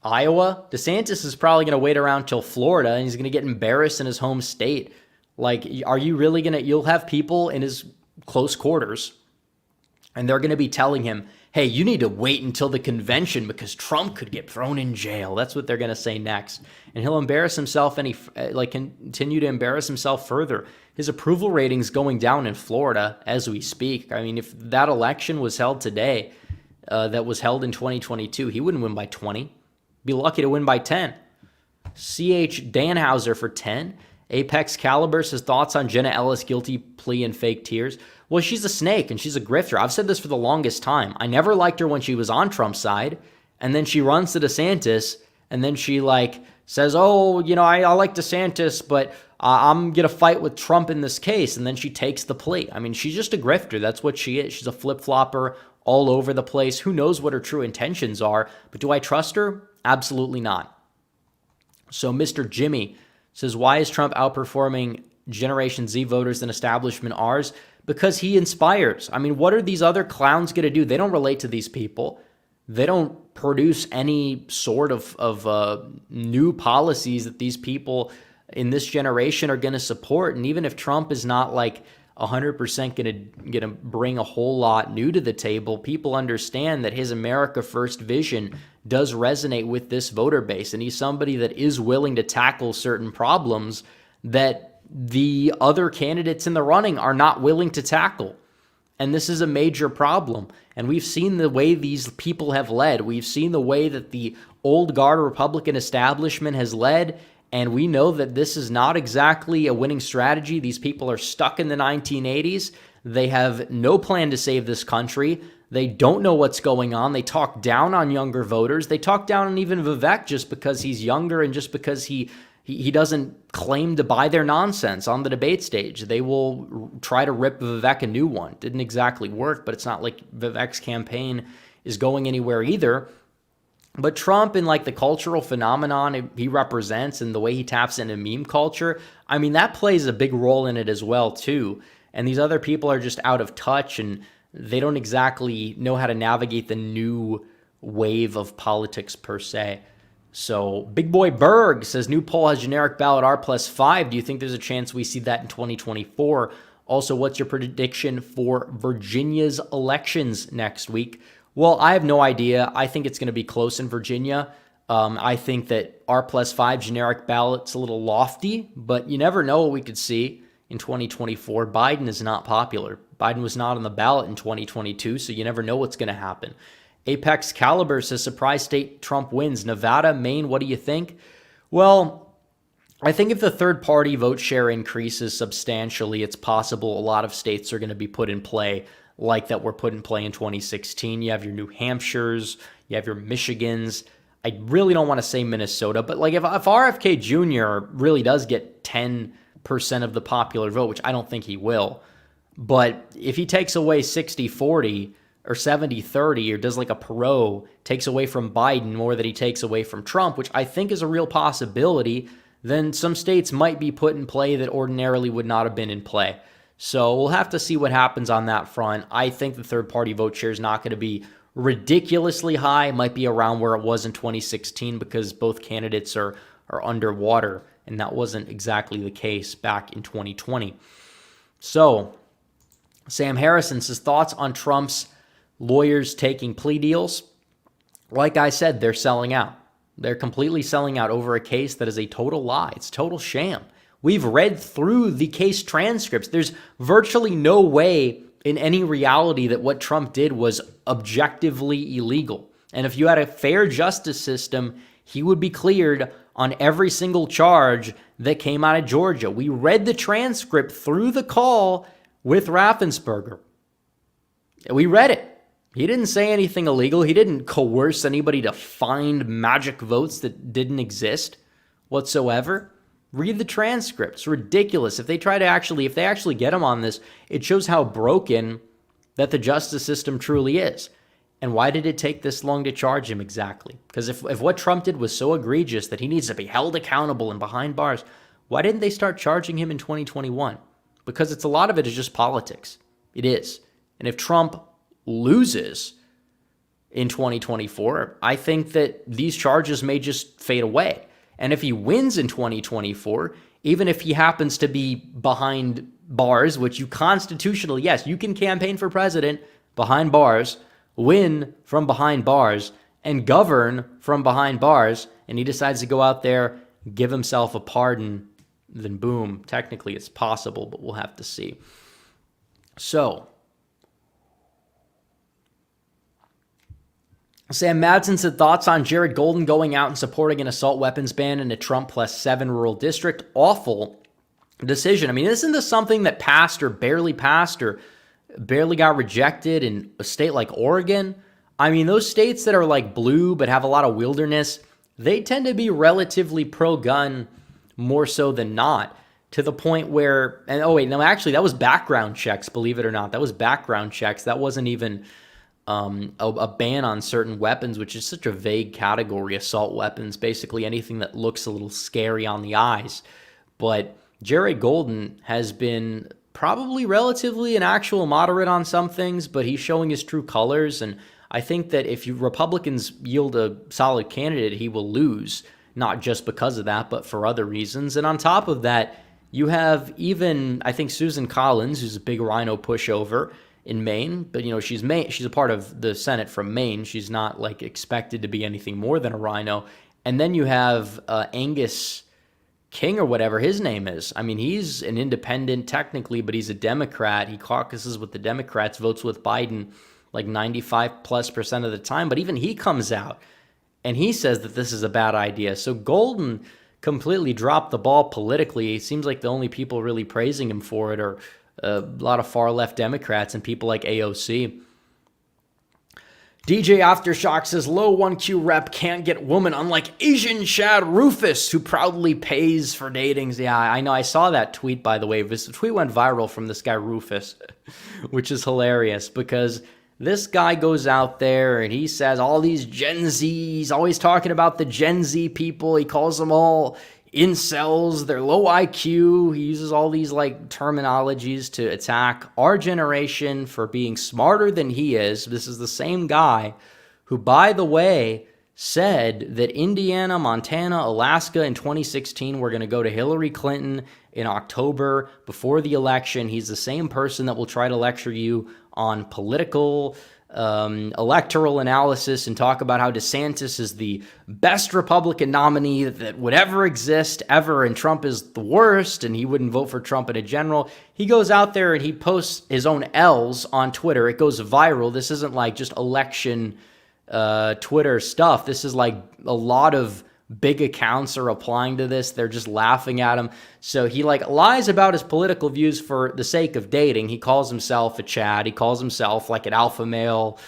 Iowa, DeSantis is probably going to wait around till Florida, and he's going to get embarrassed in his home state. Like, are you really going to, you'll have people in his close quarters, and they're going to be telling him, hey, you need to wait until the convention because Trump could get thrown in jail. That's what they're going to say next. And he'll embarrass himself and continue to embarrass himself further. His approval rating's going down in Florida as we speak. I mean, if that election was held today, that was held in 2022, he wouldn't win by 20. Be lucky to win by 10. C.H. Danhauser for 10. Apex Caliber says thoughts on Jenna Ellis' guilty plea and fake tears. Well, she's a snake and she's a grifter. I've said this for the longest time. I never liked her when she was on Trump's side, and then she runs to DeSantis, and then she says, oh, I like DeSantis, but I'm going to fight with Trump in this case, and then she takes the plea. I mean, she's just a grifter. That's what she is. She's a flip-flopper all over the place. Who knows what her true intentions are, but do I trust her? Absolutely not. So Mr. Jimmy says, why is Trump outperforming Generation Z voters than establishment R's? Because he inspires. I mean, what are these other clowns going to do? They don't relate to these people. They don't produce any sort of new policies that these people in this generation are going to support. And even if Trump is not 100% going to bring a whole lot new to the table, people understand that his America First vision does resonate with this voter base. And he's somebody that is willing to tackle certain problems that the other candidates in the running are not willing to tackle. And this is a major problem. And we've seen the way these people have led. We've seen the way that the old guard Republican establishment has led. And we know that this is not exactly a winning strategy. These people are stuck in the 1980s. They have no plan to save this country. They don't know what's going on. They talk down on younger voters. They talk down on even Vivek just because he's younger and just because he doesn't claim to buy their nonsense on the debate stage. They will try to rip Vivek a new one. Didn't exactly work, but it's not like Vivek's campaign is going anywhere either. But Trump and the cultural phenomenon he represents and the way he taps into meme culture, I mean, that plays a big role in it as well, too. And these other people are just out of touch and they don't exactly know how to navigate the new wave of politics per se. So Big Boy Berg says, new poll has generic ballot R+5. Do you think there's a chance we see that in 2024? Also, what's your prediction for Virginia's elections next week? Well, I have no idea. I think it's going to be close in Virginia. I think that R+5 generic ballot's a little lofty, but you never know what we could see in 2024. Biden is not popular. Biden was not on the ballot in 2022, so you never know what's going to happen. Apex Caliber says, surprise state Trump wins. Nevada, Maine, what do you think? Well, I think if the third-party vote share increases substantially, it's possible a lot of states are going to be put in play like that were put in play in 2016. You have your New Hampshires, you have your Michigans. I really don't want to say Minnesota, but if RFK Jr. really does get 10% of the popular vote, which I don't think he will, but if he takes away 60-40 or 70-30 or does a Perot, takes away from Biden more than he takes away from Trump, which I think is a real possibility, then some states might be put in play that ordinarily would not have been in play. So we'll have to see what happens on that front. I think the third-party vote share is not going to be ridiculously high. It might be around where it was in 2016 because both candidates are underwater, and that wasn't exactly the case back in 2020. So Sam Harrison says, thoughts on Trump's lawyers taking plea deals? Like I said, they're selling out. They're completely selling out over a case that is a total lie. It's a total sham. We've read through the case transcripts. There's virtually no way in any reality that what Trump did was objectively illegal. And if you had a fair justice system, he would be cleared on every single charge that came out of Georgia. We read the transcript through the call with Raffensperger. We read it. He didn't say anything illegal. He didn't coerce anybody to find magic votes that didn't exist whatsoever. Read the transcript. It's ridiculous. If they actually get him on this, it shows how broken that the justice system truly is. And why did it take this long to charge him exactly? Because if what Trump did was so egregious that he needs to be held accountable and behind bars, why didn't they start charging him in 2021? Because a lot of it is just politics. It is. And if Trump loses, in 2024, I think that these charges may just fade away. And if he wins in 2024, even if he happens to be behind bars, which you constitutionally, yes, you can campaign for president behind bars, win from behind bars, and govern from behind bars, and he decides to go out there, give himself a pardon, then boom, technically it's possible, but we'll have to see. So, Sam Madsen said, thoughts on Jared Golden going out and supporting an assault weapons ban in a Trump +7 rural district? Awful decision. I mean, isn't this something that passed or barely got rejected in a state like Oregon? I mean, those states that are like blue but have a lot of wilderness, they tend to be relatively pro-gun more so than not, to the point where, and oh wait, no, actually that was background checks, believe it or not. That was background checks. That wasn't even a ban on certain weapons, which is such a vague category, assault weapons, basically anything that looks a little scary on the eyes. But Jared Golden has been probably relatively an actual moderate on some things, but he's showing his true colors. And I think that if Republicans yield a solid candidate, he will lose, not just because of that, but for other reasons. And on top of that, you have even, I think, Susan Collins, who's a big rhino pushover in Maine, but she's a part of the Senate from Maine. She's not like expected to be anything more than a rhino. And then you have Angus King or whatever his name is. I mean, he's an independent technically, but he's a Democrat. He caucuses with the Democrats, votes with Biden like 95+% of the time. But even he comes out and he says that this is a bad idea. So Golden completely dropped the ball politically. It seems like the only people really praising him for it are a lot of far left Democrats and people like AOC. DJ Aftershock says, low 1Q rep can't get woman, unlike Asian Chad Rufus, who proudly pays for datings. Yeah, I know. I saw that tweet, by the way. This tweet went viral from this guy Rufus, which is hilarious because this guy goes out there and he says all these Gen Z, he's always talking about the Gen Z people. He calls them all incels, they're low IQ. He uses all these like terminologies to attack our generation for being smarter than he is. This is the same guy who, by the way, said that Indiana, Montana, Alaska in 2016 were going to go to Hillary Clinton in October before the election. He's the same person that will try to lecture you on political electoral analysis and talk about how DeSantis is the best Republican nominee that would ever exist ever, and Trump is the worst, and he wouldn't vote for Trump in a general. He goes out there and he posts his own L's on Twitter. It goes viral. This isn't like just election Twitter stuff. This is like a lot of big accounts are applying to this. They're just laughing at him. So he like lies about his political views for the sake of dating. He calls himself a Chad. He calls himself like an alpha male,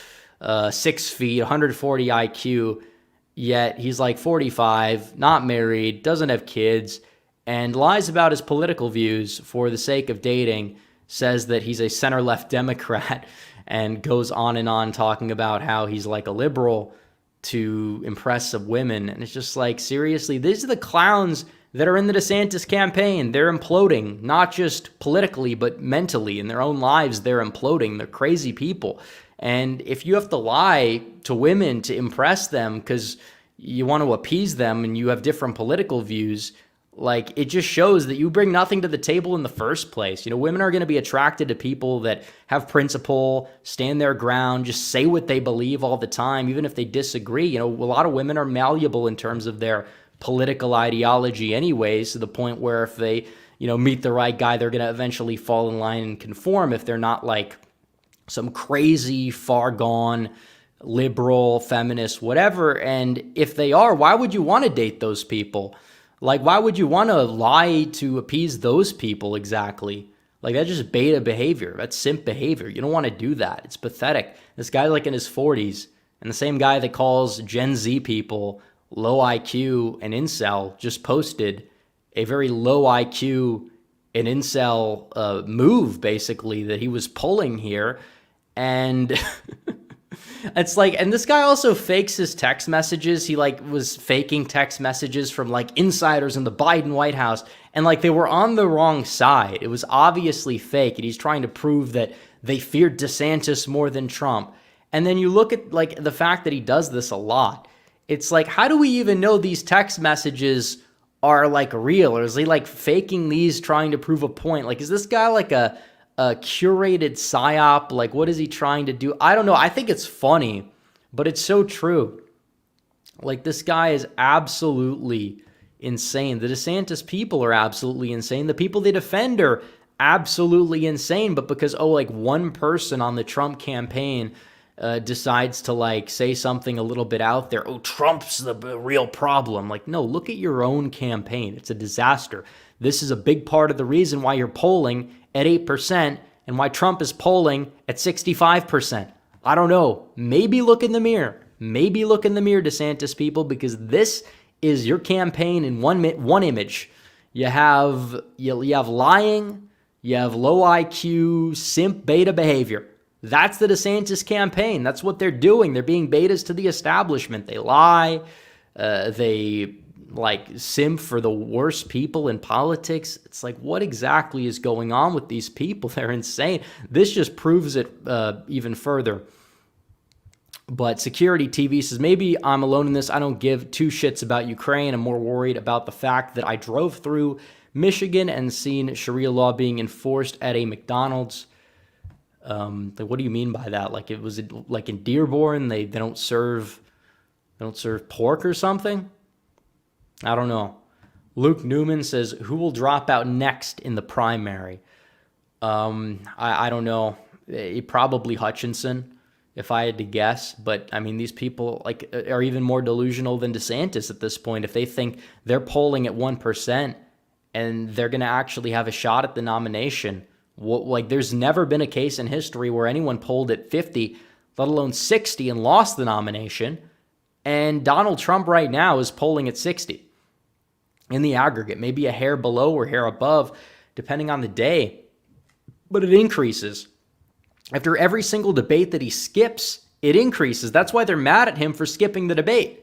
6 feet, 140 IQ. Yet he's like 45, not married, doesn't have kids, and lies about his political views for the sake of dating, says that he's a center-left Democrat, and goes on and on talking about how he's like a liberal to impress some women. And it's just like, seriously, these are the clowns that are in the DeSantis campaign. They're imploding, not just politically, but mentally in their own lives. They're imploding. They're crazy people. And if you have to lie to women to impress them because you want to appease them and you have different political views, like, it just shows that you bring nothing to the table in the first place. Women are going to be attracted to people that have principle, stand their ground, just say what they believe all the time, even if they disagree. A lot of women are malleable in terms of their political ideology anyways, to the point where if they, meet the right guy, they're going to eventually fall in line and conform if they're not like some crazy, far gone, liberal, feminist, whatever. And if they are, why would you want to date those people? Like, why would you want to lie to appease those people exactly? Like, that's just beta behavior. That's simp behavior. You don't want to do that. It's pathetic. This guy's like in his 40s, and the same guy that calls Gen Z people low IQ and incel just posted a very low IQ and incel move, basically, that he was pulling here. And it's like, and this guy also fakes his text messages. He like was faking text messages from like insiders in the Biden White House, and like they were on the wrong side. It was obviously fake, and he's trying to prove that they feared DeSantis more than Trump. And then you look at like the fact that he does this a lot. It's like, how do we even know these text messages are like real? Or is he like faking these trying to prove a point? Like, is this guy like a curated psyop? Like, what is he trying to do? I don't know. I think it's funny, but it's so true. Like, this guy is absolutely insane. The DeSantis people are absolutely insane. The people they defend are absolutely insane. But because, like one person on the Trump campaign decides to like say something a little bit out there, Trump's the real problem. Like, no, look at your own campaign. It's a disaster. This is a big part of the reason why you're polling at 8% and why Trump is polling at 65%. I don't know. Maybe look in the mirror. Maybe look in the mirror, DeSantis people, because this is your campaign in one image. You have lying, you have low IQ, simp beta behavior. That's the DeSantis campaign. That's what they're doing. They're being betas to the establishment. They lie. They like simp for the worst people in politics. It's like, what exactly is going on with these people? They're insane. This just proves it even further. But Security TV says, maybe I'm alone in this. I don't give two shits about Ukraine. I'm more worried about the fact that I drove through Michigan and seen Sharia law being enforced at a McDonald's. Like, what do you mean by that? Like, it was like in Dearborn, they don't serve pork or something? I don't know. Luke Newman says, who will drop out next in the primary? I don't know. Probably Hutchinson, if I had to guess. But I mean, these people like are even more delusional than DeSantis at this point. If they think they're polling at 1% and they're going to actually have a shot at the nomination, like there's never been a case in history where anyone polled at 50, let alone 60, and lost the nomination. And Donald Trump right now is polling at 60 in the aggregate, maybe a hair below or hair above, depending on the day. But it increases. After every single debate that he skips, it increases. That's why they're mad at him for skipping the debate.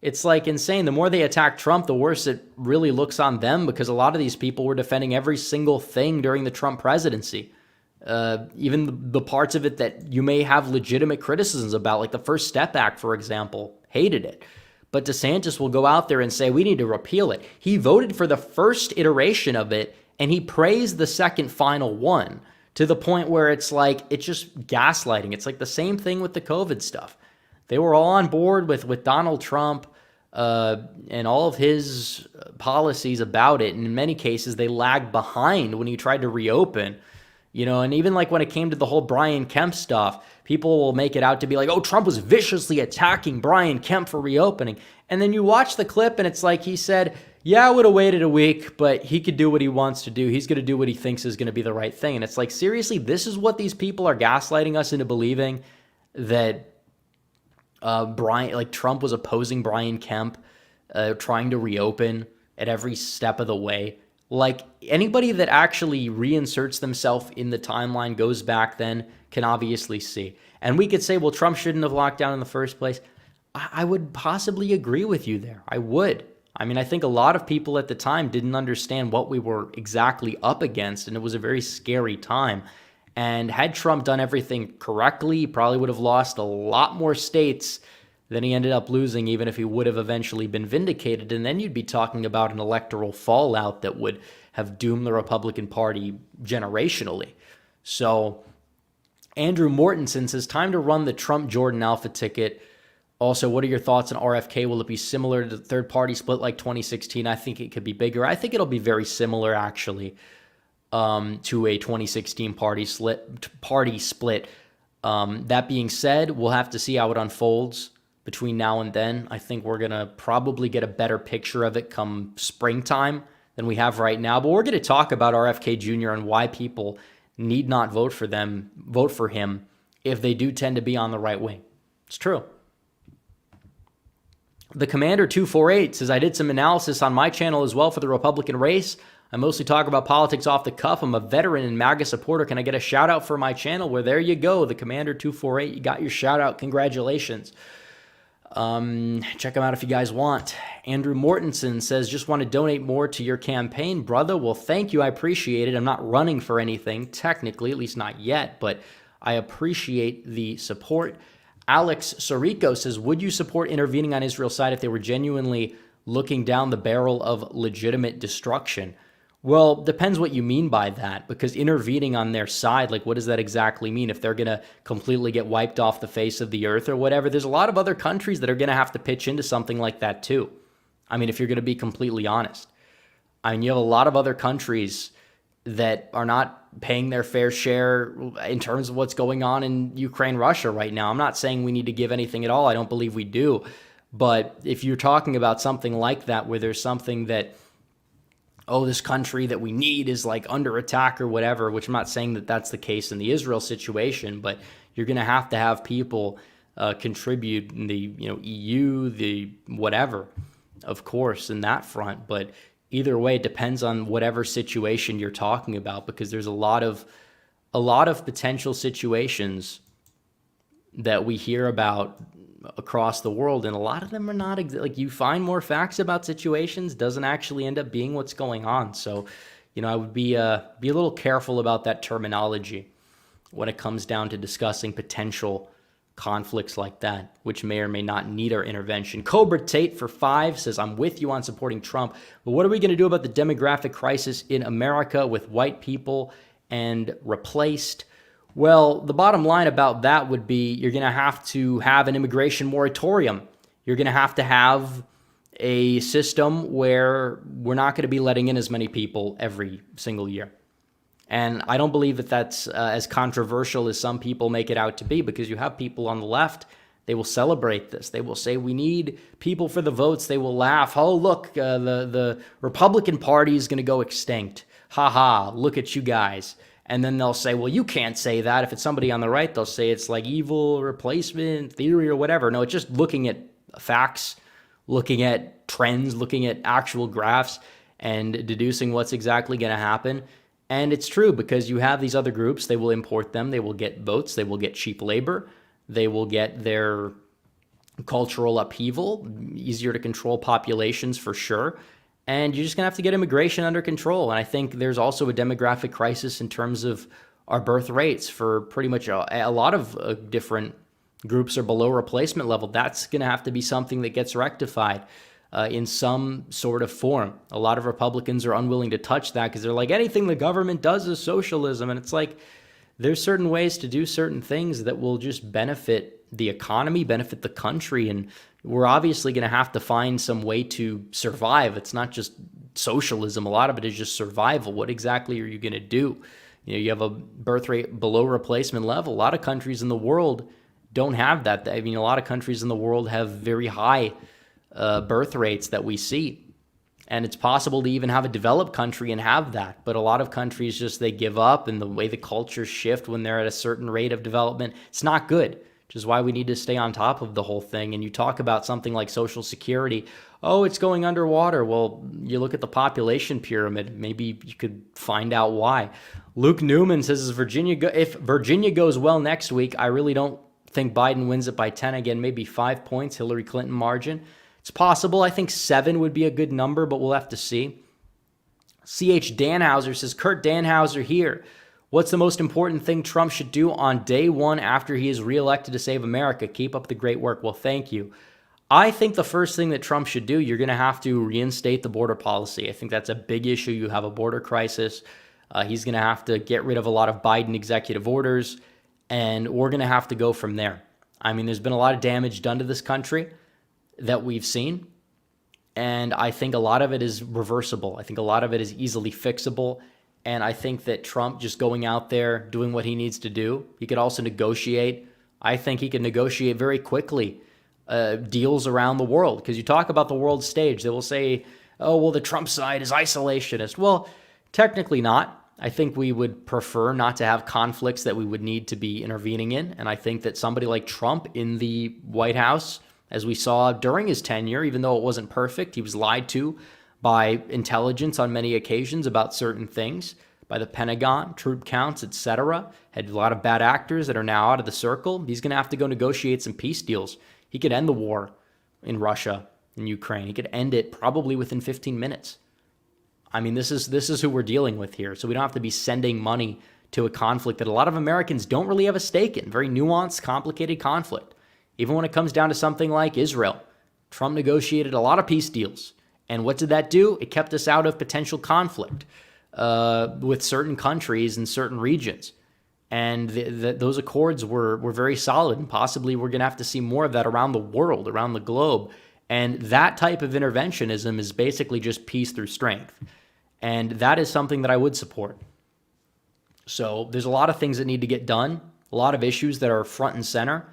It's like insane. The more they attack Trump, the worse it really looks on them, because a lot of these people were defending every single thing during the Trump presidency. Even the parts of it that you may have legitimate criticisms about, like the First Step Act, for example, hated it. But DeSantis will go out there and say, we need to repeal it. He voted for the first iteration of it, and he praised the second final one, to the point where it's like, it's just gaslighting. It's like the same thing with the COVID stuff. They were all on board with Donald Trump and all of his policies about it. And in many cases, they lagged behind when he tried to reopen. You know, and even like when it came to the whole Brian Kemp stuff, people will make it out to be like, Trump was viciously attacking Brian Kemp for reopening. And then you watch the clip and it's like he said, yeah, I would have waited a week, but he could do what he wants to do. He's going to do what he thinks is going to be the right thing. And it's like, seriously, this is what these people are gaslighting us into believing, that Trump was opposing Brian Kemp, trying to reopen at every step of the way. Like, anybody that actually reinserts themselves in the timeline, goes back then, can obviously see. And we could say, well, Trump shouldn't have locked down in the first place. I would possibly agree with you there. I would. I mean, I think a lot of people at the time didn't understand what we were exactly up against, and it was a very scary time. And had Trump done everything correctly, he probably would have lost a lot more states than he ended up losing, even if he would have eventually been vindicated. And then you'd be talking about an electoral fallout that would have doomed the Republican Party generationally. So Andrew Mortensen says, time to run the Trump-Jordan Alpha ticket. Also, what are your thoughts on RFK? Will it be similar to the third-party split like 2016? I think it could be bigger. I think it'll be very similar, actually, to a 2016 party split. That being said, we'll have to see how it unfolds between now and then. I think we're going to probably get a better picture of it come springtime than we have right now. But we're going to talk about RFK Jr. and why people need not vote for him if they do tend to be on the right wing. It's true. The Commander 248 says, I did some analysis on my channel as well for the Republican race. I mostly talk about politics off the cuff. I'm a veteran and MAGA supporter. Can I get a shout out for my channel? Well, there you go. The Commander 248, you got your shout out. Congratulations. Check them out if you guys want. Andrew Mortensen says, just want to donate more to your campaign, brother. Well, thank you. I appreciate it. I'm not running for anything, technically, at least not yet, but I appreciate the support. Alex Sorico says, would you support intervening on Israel's side if they were genuinely looking down the barrel of legitimate destruction? Well, depends what you mean by that, because intervening on their side, like what does that exactly mean? If they're going to completely get wiped off the face of the earth or whatever, there's a lot of other countries that are going to have to pitch into something like that too. I mean, if you're going to be completely honest. I mean, you have a lot of other countries that are not paying their fair share in terms of what's going on in Ukraine, Russia right now. I'm not saying we need to give anything at all. I don't believe we do. But if you're talking about something like that, where there's something that, oh, this country that we need is like under attack or whatever, which I'm not saying that that's the case in the Israel situation, but you're going to have people contribute in the EU, the whatever, of course, in that front. But either way, it depends on whatever situation you're talking about, because there's a lot of potential situations that we hear about across the world, and a lot of them are not like, you find more facts about situations, doesn't actually end up being what's going on. So, I would be a little careful about that terminology when it comes down to discussing potential conflicts like that, which may or may not need our intervention. Cobra Tate for 5 says, I'm with you on supporting Trump, but what are we going to do about the demographic crisis in America with white people and replaced? Well, the bottom line about that would be you're going to have an immigration moratorium. You're going to have a system where we're not going to be letting in as many people every single year. And I don't believe that that's as controversial as some people make it out to be, because you have people on the left, they will celebrate this. They will say, we need people for the votes. They will laugh. Oh, look, the Republican Party is going to go extinct. Ha ha, look at you guys. And then they'll say, well, you can't say that. If it's somebody on the right, they'll say it's like evil replacement theory or whatever. No, it's just looking at facts, looking at trends, looking at actual graphs, and deducing what's exactly going to happen. And it's true, because you have these other groups, they will import them, they will get votes, they will get cheap labor, they will get their cultural upheaval, easier to control populations for sure. And you're just going to have to get immigration under control. And I think there's also a demographic crisis in terms of our birth rates for pretty much a lot of different groups are below replacement level. That's going to have to be something that gets rectified in some sort of form. A lot of Republicans are unwilling to touch that because they're like, anything the government does is socialism. And it's like, there's certain ways to do certain things that will just benefit the economy, benefit the country. And we're obviously going to have to find some way to survive. It's not just socialism. A lot of it is just survival. What exactly are you going to do? You have a birth rate below replacement level. A lot of countries in the world don't have that. I mean, a lot of countries in the world have very high birth rates that we see. And it's possible to even have a developed country and have that. But a lot of countries just, they give up, and the way the cultures shift when they're at a certain rate of development, it's not good, which is why we need to stay on top of the whole thing. And you talk about something like Social Security. Oh, it's going underwater. Well, you look at the population pyramid. Maybe you could find out why. Luke Newman says, if Virginia goes well next week, I really don't think Biden wins it by 10 again, maybe 5 points, Hillary Clinton margin. It's possible. I think 7 would be a good number, but we'll have to see. C.H. Danhauser says, Kurt Danhauser here. What's the most important thing Trump should do on day one after he is reelected to save America? Keep up the great work. Well, thank you. I think the first thing that Trump should do, you're going to have to reinstate the border policy. I think that's a big issue. You have a border crisis. He's going to have to get rid of a lot of Biden executive orders, and we're going to have to go from there. I mean, there's been a lot of damage done to this country that we've seen, and I think a lot of it is reversible. I think a lot of it is easily fixable, and I think that Trump just going out there, doing what he needs to do, he could also negotiate. I think he can negotiate very quickly deals around the world, because you talk about the world stage, they will say, oh, well, the Trump side is isolationist. Well, technically not. I think we would prefer not to have conflicts that we would need to be intervening in, and I think that somebody like Trump in the White House, as we saw during his tenure, even though it wasn't perfect, he was lied to by intelligence on many occasions about certain things, by the Pentagon, troop counts, etc. Had a lot of bad actors that are now out of the circle. He's going to have to go negotiate some peace deals. He could end the war in Russia and Ukraine. He could end it probably within 15 minutes. I mean, this is who we're dealing with here. So we don't have to be sending money to a conflict that a lot of Americans don't really have a stake in. Very nuanced, complicated conflict. Even when it comes down to something like Israel, Trump negotiated a lot of peace deals. And what did that do? It kept us out of potential conflict with certain countries and certain regions. And those accords were very solid, and possibly we're going to have to see more of that around the world, around the globe. And that type of interventionism is basically just peace through strength. And that is something that I would support. So there's a lot of things that need to get done, a lot of issues that are front and center.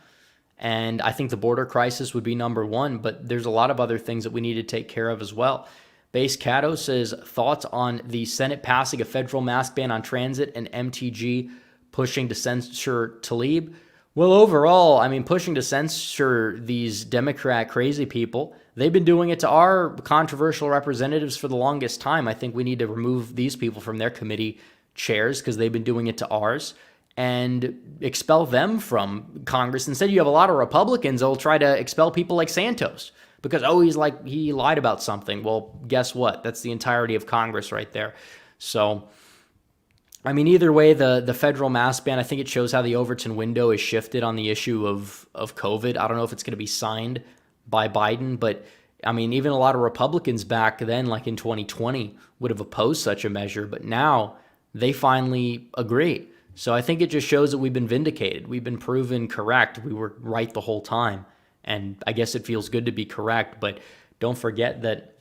And I think the border crisis would be number one, but there's a lot of other things that we need to take care of as well. Base Cato says, thoughts on the Senate passing a federal mask ban on transit and MTG pushing to censure Tlaib? Well, overall, I mean, pushing to censure these Democrat crazy people, they've been doing it to our controversial representatives for the longest time. I think we need to remove these people from their committee chairs because they've been doing it to ours and expel them from Congress. Instead, you have a lot of Republicans that will try to expel people like Santos because, oh, he lied about something. Well, guess what? That's the entirety of Congress right there. So, I mean, either way, the federal mask ban, I think it shows how the Overton window is shifted on the issue of COVID. I don't know if it's going to be signed by Biden, but I mean, even a lot of Republicans back then, like in 2020, would have opposed such a measure, but now they finally agree. So I think it just shows that we've been vindicated. We've been proven correct. We were right the whole time. And I guess it feels good to be correct, but don't forget that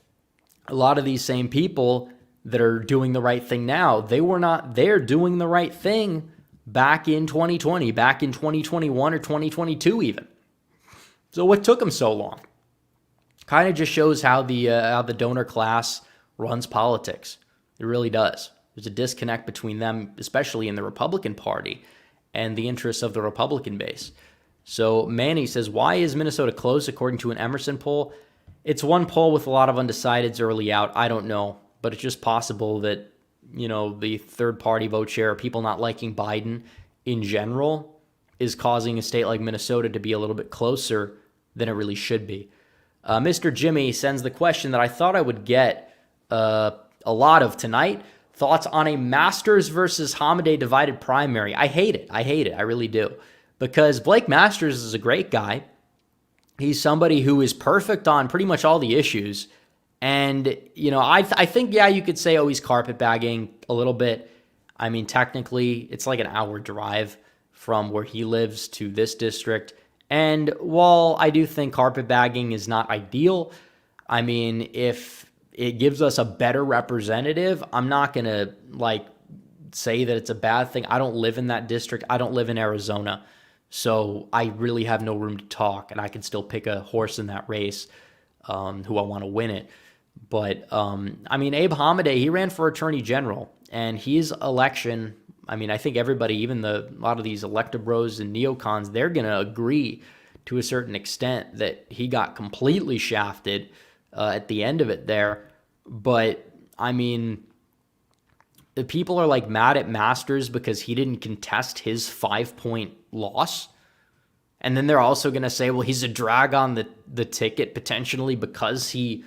a lot of these same people that are doing the right thing now, they were not there doing the right thing back in 2020, back in 2021 or 2022 even. So what took them so long? Kind of just shows how the donor class runs politics. It really does. There's a disconnect between them, especially in the Republican Party, and the interests of the Republican base. So Manny says, why is Minnesota close according to an Emerson poll? It's one poll with a lot of undecideds early out. I don't know, but it's just possible that, the third-party vote share, or people not liking Biden in general, is causing a state like Minnesota to be a little bit closer than it really should be. Mr. Jimmy sends the question that I thought I would get a lot of tonight. Thoughts on a Masters versus Hamadeh divided primary. I hate it. I really do. Because Blake Masters is a great guy. He's somebody who is perfect on pretty much all the issues. And, I think, you could say, he's carpetbagging a little bit. I mean, technically, it's like an hour drive from where he lives to this district. And while I do think carpetbagging is not ideal, I mean, if it gives us a better representative, I'm not going to say that it's a bad thing. I don't live in that district. I don't live in Arizona. So I really have no room to talk, and I can still pick a horse in that race who I want to win it. But, Abe Hamadeh, he ran for attorney general, and his election, I think everybody, even a lot of these electabros and neocons, they're going to agree to a certain extent that he got completely shafted at the end of it there. But, the people are mad at Masters because he didn't contest his 5-point loss. And then they're also going to say, well, he's a drag on the ticket potentially because he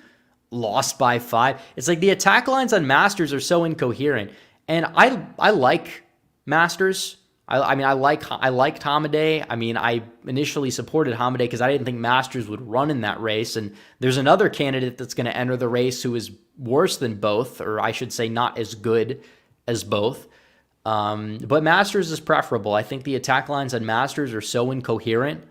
lost by 5. It's like the attack lines on Masters are so incoherent. And I like Masters. I liked Hamadeh. I initially supported Hamadeh because I didn't think Masters would run in that race. And there's another candidate that's going to enter the race who is worse than both, or I should say not as good as both. But Masters is preferable. I think the attack lines on Masters are so incoherent,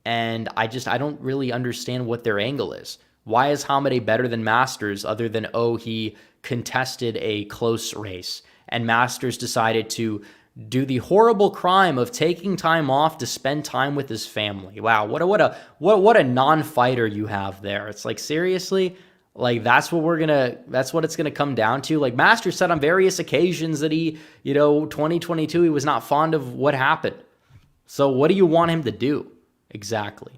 and I don't really understand what their angle is. Why is Hamadeh better than Masters other than, he contested a close race, and Masters decided to do the horrible crime of taking time off to spend time with his family? Wow, what a non-fighter you have there. It's like, seriously? That's what it's gonna come down to. Masters said on various occasions that he, 2022, he was not fond of what happened. So what do you want him to do exactly?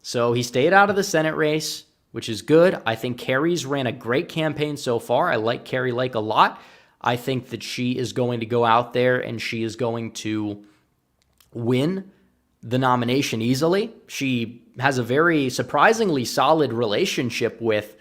So he stayed out of the Senate race, which is good. I think Carrie's ran a great campaign so far. I like Carrie Lake a lot. I think that she is going to go out there and she is going to win the nomination easily. She has a very surprisingly solid relationship with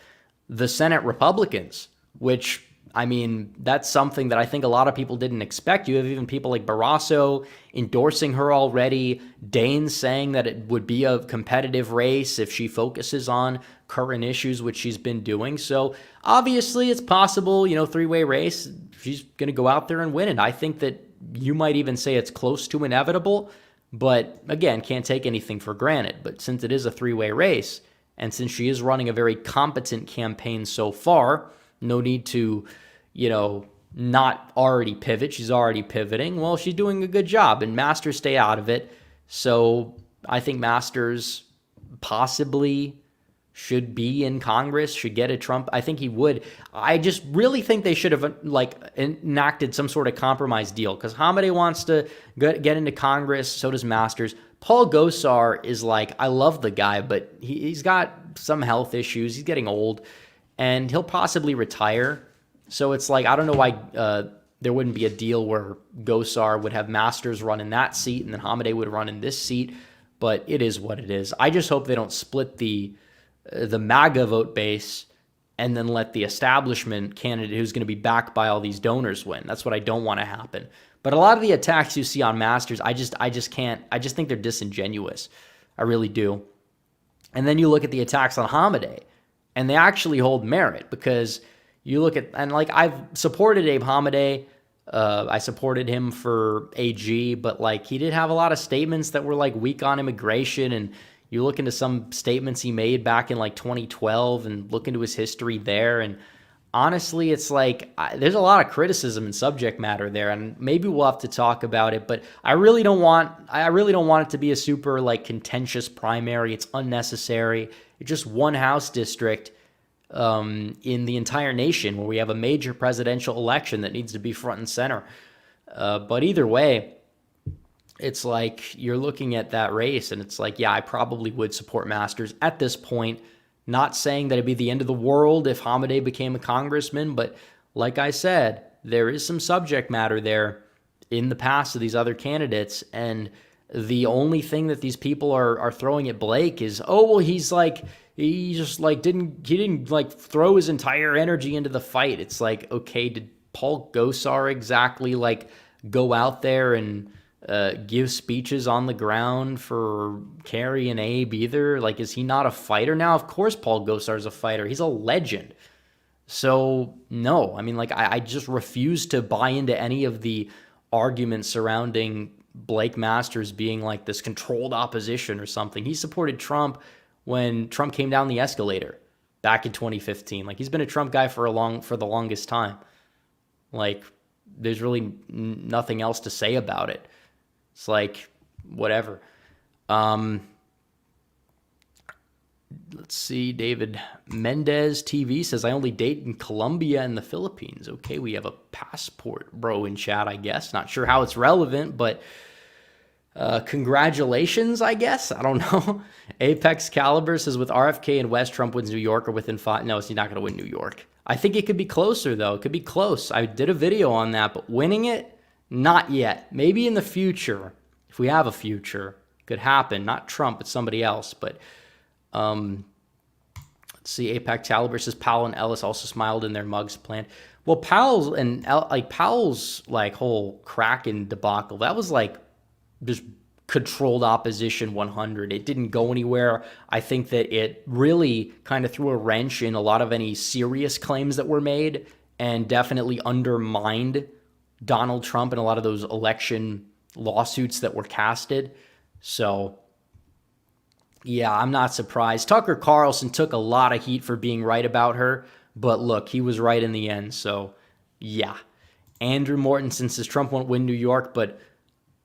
the Senate Republicans, which I mean, that's something that I think a lot of people didn't expect. You have even people like Barrasso endorsing her already. Dane saying that it would be a competitive race if she focuses on current issues, which she's been doing. So obviously it's possible, three-way race. She's going to go out there and win it. I think that you might even say it's close to inevitable, but again, can't take anything for granted. But since it is a three-way race, and since she is running a very competent campaign so far, no need to, not already pivot. She's already pivoting. Well, she's doing a good job, and Masters stay out of it. So I think Masters possibly should be in Congress, should get a Trump. I think he would. I just really think they should have enacted some sort of compromise deal, because Hamadeh wants to get into Congress. So does Masters. Paul Gosar is I love the guy, but he's got some health issues. He's getting old, and he'll possibly retire. So it's I don't know why there wouldn't be a deal where Gosar would have Masters run in that seat and then Hamadeh would run in this seat, but it is what it is. I just hope they don't split the MAGA vote base and then let the establishment candidate who's going to be backed by all these donors win. That's what I don't want to happen. But a lot of the attacks you see on Masters, I just think they're disingenuous. I really do. And then you look at the attacks on Hamadeh, and they actually hold merit, because you look at, and I've supported Abe Hamadeh. I supported him for AG, but he did have a lot of statements that were weak on immigration. And you look into some statements he made back in 2012 and look into his history there. And honestly, it's there's a lot of criticism and subject matter there, and maybe we'll have to talk about it. But I really don't want it to be a super contentious primary. It's unnecessary. It's just one House district in the entire nation where we have a major presidential election that needs to be front and center. But either way, it's you're looking at that race, and it's yeah, I probably would support Masters at this point. Not saying that it'd be the end of the world if Hamadeh became a congressman, but like I said, there is some subject matter there in the past of these other candidates, and the only thing that these people are throwing at Blake is, oh, well, he just didn't throw his entire energy into the fight. It's okay, did Paul Gosar exactly go out there and give speeches on the ground for Kerry and Abe either? Is he not a fighter now? Of course Paul Gosar is a fighter. He's a legend. So no, I mean, I just refuse to buy into any of the arguments surrounding Blake Masters being this controlled opposition or something. He supported Trump when Trump came down the escalator back in 2015. He's been a Trump guy for the longest time. There's really nothing else to say about it. It's whatever. Let's see. David Mendez TV says, I only date in Colombia and the Philippines. Okay, we have a passport bro in chat, I guess. Not sure how it's relevant, but congratulations, I guess. I don't know. Apex Caliber says, with RFK and West, Trump wins New York or within 5. No, he's not going to win New York. I think it could be closer, though. It could be close. I did a video on that, but winning it, not yet. Maybe in the future, if we have a future, could happen. Not Trump, but somebody else. But let's see. Apex Caliber says Powell and Ellis also smiled in their mugs planned. Well, Powell's whole Kraken debacle, that was just controlled opposition 100. It didn't go anywhere. I think that it really kind of threw a wrench in a lot of any serious claims that were made, and definitely undermined Donald Trump and a lot of those election lawsuits that were casted. So yeah, I'm not surprised. Tucker Carlson took a lot of heat for being right about her, but look, he was right in the end. So yeah. Andrew Mortensen says Trump won't win New York, but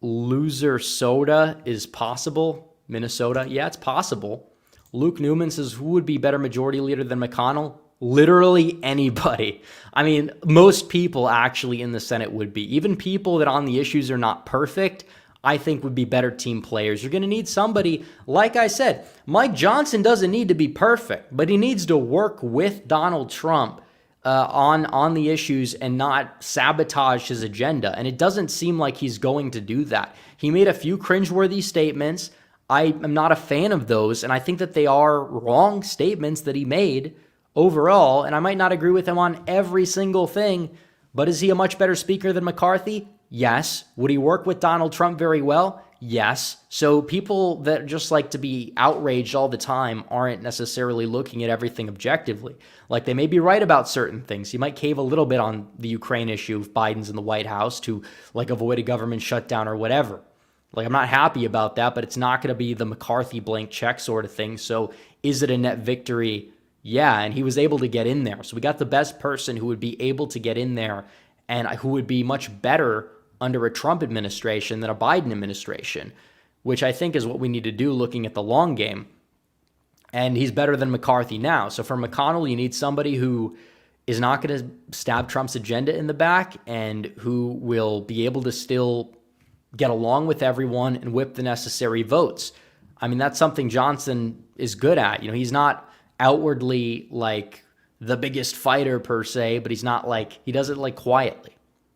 loser soda is possible. Minnesota, yeah, it's possible. Luke Newman says, who would be better majority leader than McConnell? Literally anybody. I mean, most people actually in the Senate would be. Even people that on the issues are not perfect, I think would be better team players. You're going to need somebody, like I said, Mike Johnson doesn't need to be perfect, but he needs to work with Donald Trump on the issues and not sabotage his agenda. And it doesn't seem like he's going to do that. He made a few cringeworthy statements. I am not a fan of those, and I think that they are wrong statements that he made overall, and I might not agree with him on every single thing, but is he a much better speaker than McCarthy? Yes. Would he work with Donald Trump very well? Yes. So people that just like to be outraged all the time aren't necessarily looking at everything objectively. Like, they may be right about certain things. He might cave a little bit on the Ukraine issue if Biden's in the White House to like avoid a government shutdown or whatever. Like, I'm not happy about that, but it's not going to be the McCarthy blank check sort of thing. So is it a net victory? Yeah, and he was able to get in there. So we got the best person who would be able to get in there and who would be much better under a Trump administration than a Biden administration, which I think is what we need to do looking at the long game. And he's better than McCarthy now. So for McConnell, you need somebody who is not going to stab Trump's agenda in the back and who will be able to still get along with everyone and whip the necessary votes. I mean, that's something Johnson is good at. You know, he's not outwardly like the biggest fighter per se, but he's not like, he does it like quietly.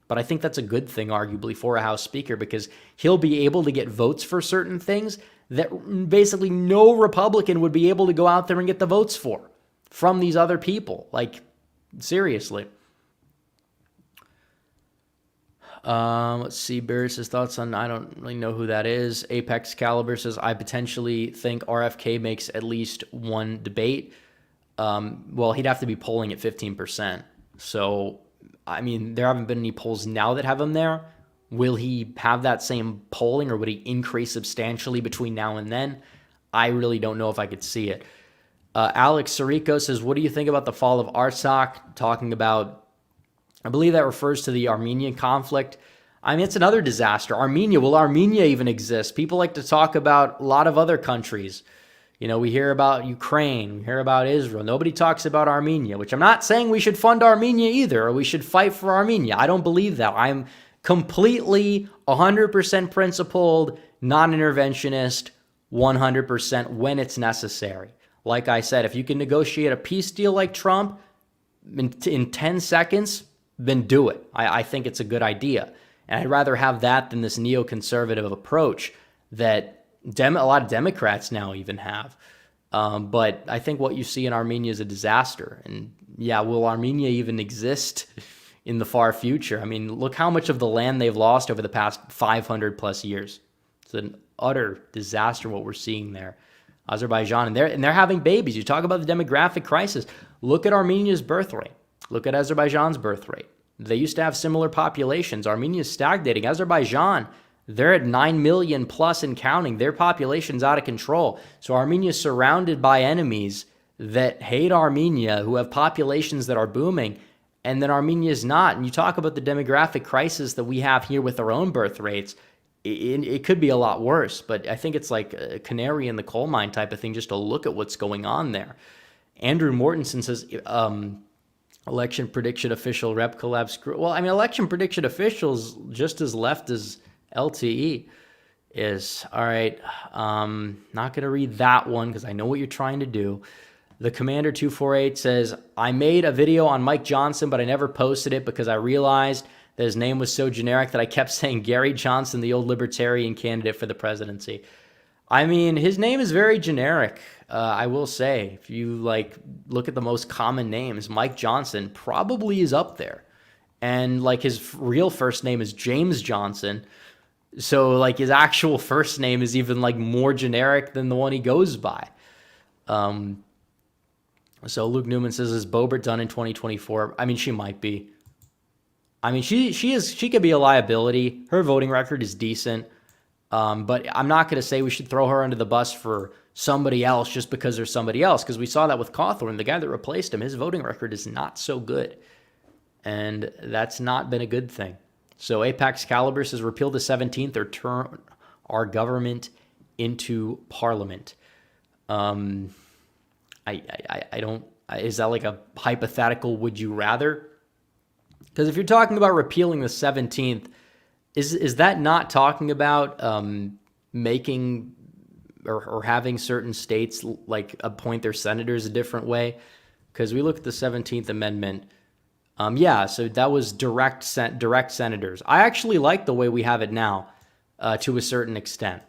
But I think that's a good thing, arguably, for a House Speaker, because he'll be able to get votes for certain things that basically no Republican would be able to go out there and get the votes for from these other people. Like, seriously. Let's see. Barry says thoughts on, I don't really know who that is. Apex Caliber says, I potentially think RFK makes at least one debate. Well, he'd have to be polling at 15%. So, I mean, there haven't been any polls now that have him there. Will he have that same polling, or would he increase substantially between now and then? I really don't know if I could see it. Alex Sirico says, what do you think about the fall of Artsakh? Talking about, I believe that refers to the Armenian conflict. I mean, it's another disaster. Armenia, will Armenia even exist? People like to talk about a lot of other countries. You know, we hear about Ukraine, we hear about Israel. Nobody talks about Armenia, which I'm not saying we should fund Armenia either, or we should fight for Armenia. I don't believe that. I'm completely 100% principled, non-interventionist, 100% when it's necessary. Like I said, if you can negotiate a peace deal like Trump in 10 seconds, then do it. I think it's a good idea. And I'd rather have that than this neoconservative approach that a lot of Democrats now even have. But I think what you see in Armenia is a disaster. And yeah, will Armenia even exist in the far future? I mean, look how much of the land they've lost over the past 500 plus years. It's an utter disaster what we're seeing there. Azerbaijan, and they're having babies. You talk about the demographic crisis. Look at Armenia's birth rate. Look at Azerbaijan's birth rate. They used to have similar populations. Armenia's stagnating. Azerbaijan, they're at 9 million plus and counting. Their population's out of control. So Armenia's surrounded by enemies that hate Armenia, who have populations that are booming, and then Armenia's not. And you talk about the demographic crisis that we have here with our own birth rates. It could be a lot worse, but I think it's like a canary in the coal mine type of thing just to look at what's going on there. Andrew Mortensen says, election prediction official rep collapse. Well, I mean, election prediction officials just as left as LTE is. All right, not going to read that one because I know what you're trying to do. The Commander 248 says, I made a video on Mike Johnson, but I never posted it because I realized that his name was so generic that I kept saying Gary Johnson, the old libertarian candidate for the presidency. I mean, his name is very generic. I will say, if you look at the most common names, Mike Johnson probably is up there. And his real first name is James Johnson. So his actual first name is even more generic than the one he goes by. So Luke Newman says, is Boebert done in 2024? I mean, she might be. I mean, she could be a liability. Her voting record is decent. But I'm not going to say we should throw her under the bus for somebody else just because there's somebody else, because we saw that with Cawthorn, the guy that replaced him. His voting record is not so good, and that's not been a good thing. So Apex Caliber says, repeal the 17th or turn our government into parliament. I don't. Is that a hypothetical would you rather? Because if you're talking about repealing the 17th, is that not talking about making or having certain states appoint their senators a different way? Because we look at the 17th Amendment. So that was direct senators. I actually like the way we have it now to a certain extent.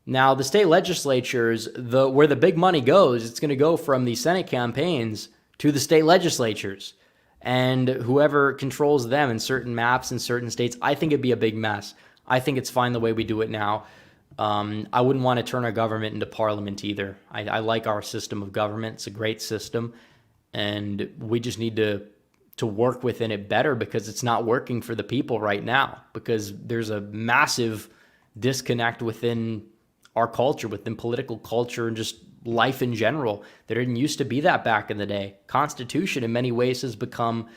Now, the state legislatures, where the big money goes, it's going to go from the Senate campaigns to the state legislatures and whoever controls them in certain maps in certain states. I think it'd be a big mess. I think it's fine the way we do it now. I wouldn't want to turn our government into parliament either. I like our system of government. It's a great system, and we just need to work within it better because it's not working for the people right now, because there's a massive disconnect within our culture, within political culture and just life in general. There didn't used to be that back in the day. Constitution in many ways has become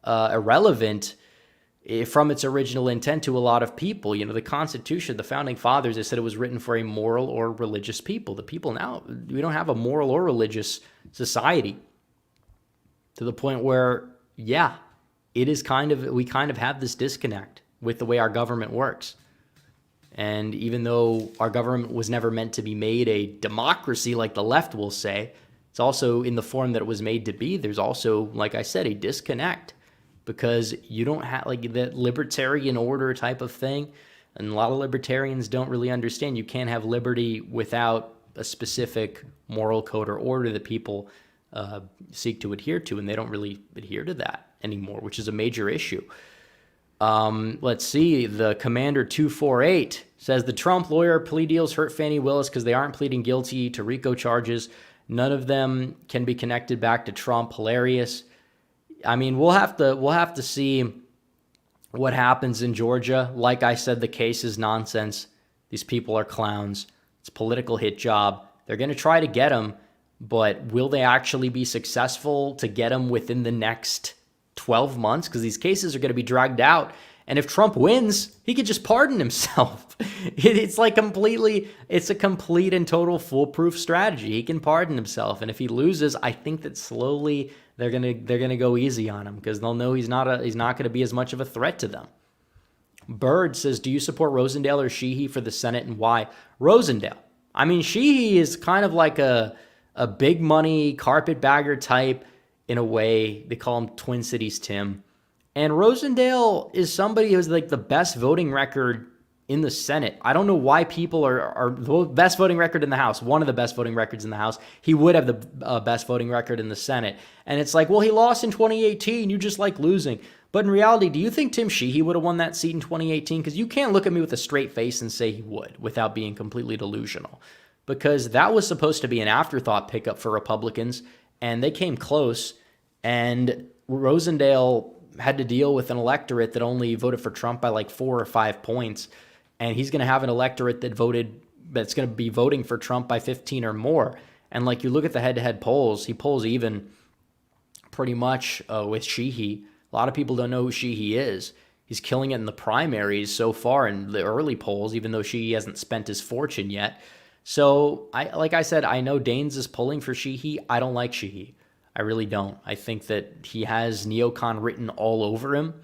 irrelevant from its original intent to a lot of people. You know, the Constitution, the founding fathers, they said it was written for a moral or religious people. The people now, we don't have a moral or religious society, to the point where, yeah, it is we kind of have this disconnect with the way our government works. And even though our government was never meant to be made a democracy like the left will say, it's also in the form that it was made to be. There's also, like I said, a disconnect, because you don't have like that libertarian order type of thing. And a lot of libertarians don't really understand you can't have liberty without a specific moral code or order that people seek to adhere to. And they don't really adhere to that anymore, which is a major issue. Let's see. The Commander 248 says the Trump lawyer plea deals hurt Fani Willis because they aren't pleading guilty to RICO charges. None of them can be connected back to Trump. Hilarious. I mean, we'll have to see what happens in Georgia. Like I said, the case is nonsense. These people are clowns. It's a political hit job. They're going to try to get him, but will they actually be successful to get him within the next 12 months? Because these cases are going to be dragged out. And if Trump wins, he could just pardon himself. It's a complete and total foolproof strategy. He can pardon himself. And if he loses, I think that slowly they're gonna go easy on him, because they'll know he's not going to be as much of a threat to them. Bird says, do you support Rosendale or Sheehy for the Senate, and why? Rosendale. I mean, Sheehy is kind of like a big money carpetbagger type in a way. They call him Twin Cities Tim. And Rosendale is somebody who's like the best voting record in the Senate. I don't know why people are the best voting record in the House, one of the best voting records in the House. He would have the best voting record in the Senate. And it's like, well, he lost in 2018. You just like losing. But in reality, do you think Tim Sheehy would have won that seat in 2018? Because you can't look at me with a straight face and say he would without being completely delusional. Because that was supposed to be an afterthought pickup for Republicans, and they came close. And Rosendale had to deal with an electorate that only voted for Trump by like 4 or 5 points. And he's going to have an electorate that's going to be voting for Trump by 15 or more. And like you look at the head-to-head polls, he polls even pretty much with Sheehy. A lot of people don't know who Sheehy is. He's killing it in the primaries so far in the early polls, even though Sheehy hasn't spent his fortune yet. So, like I said, I know Daines is pulling for Sheehy. I don't like Sheehy. I really don't. I think that he has neocon written all over him.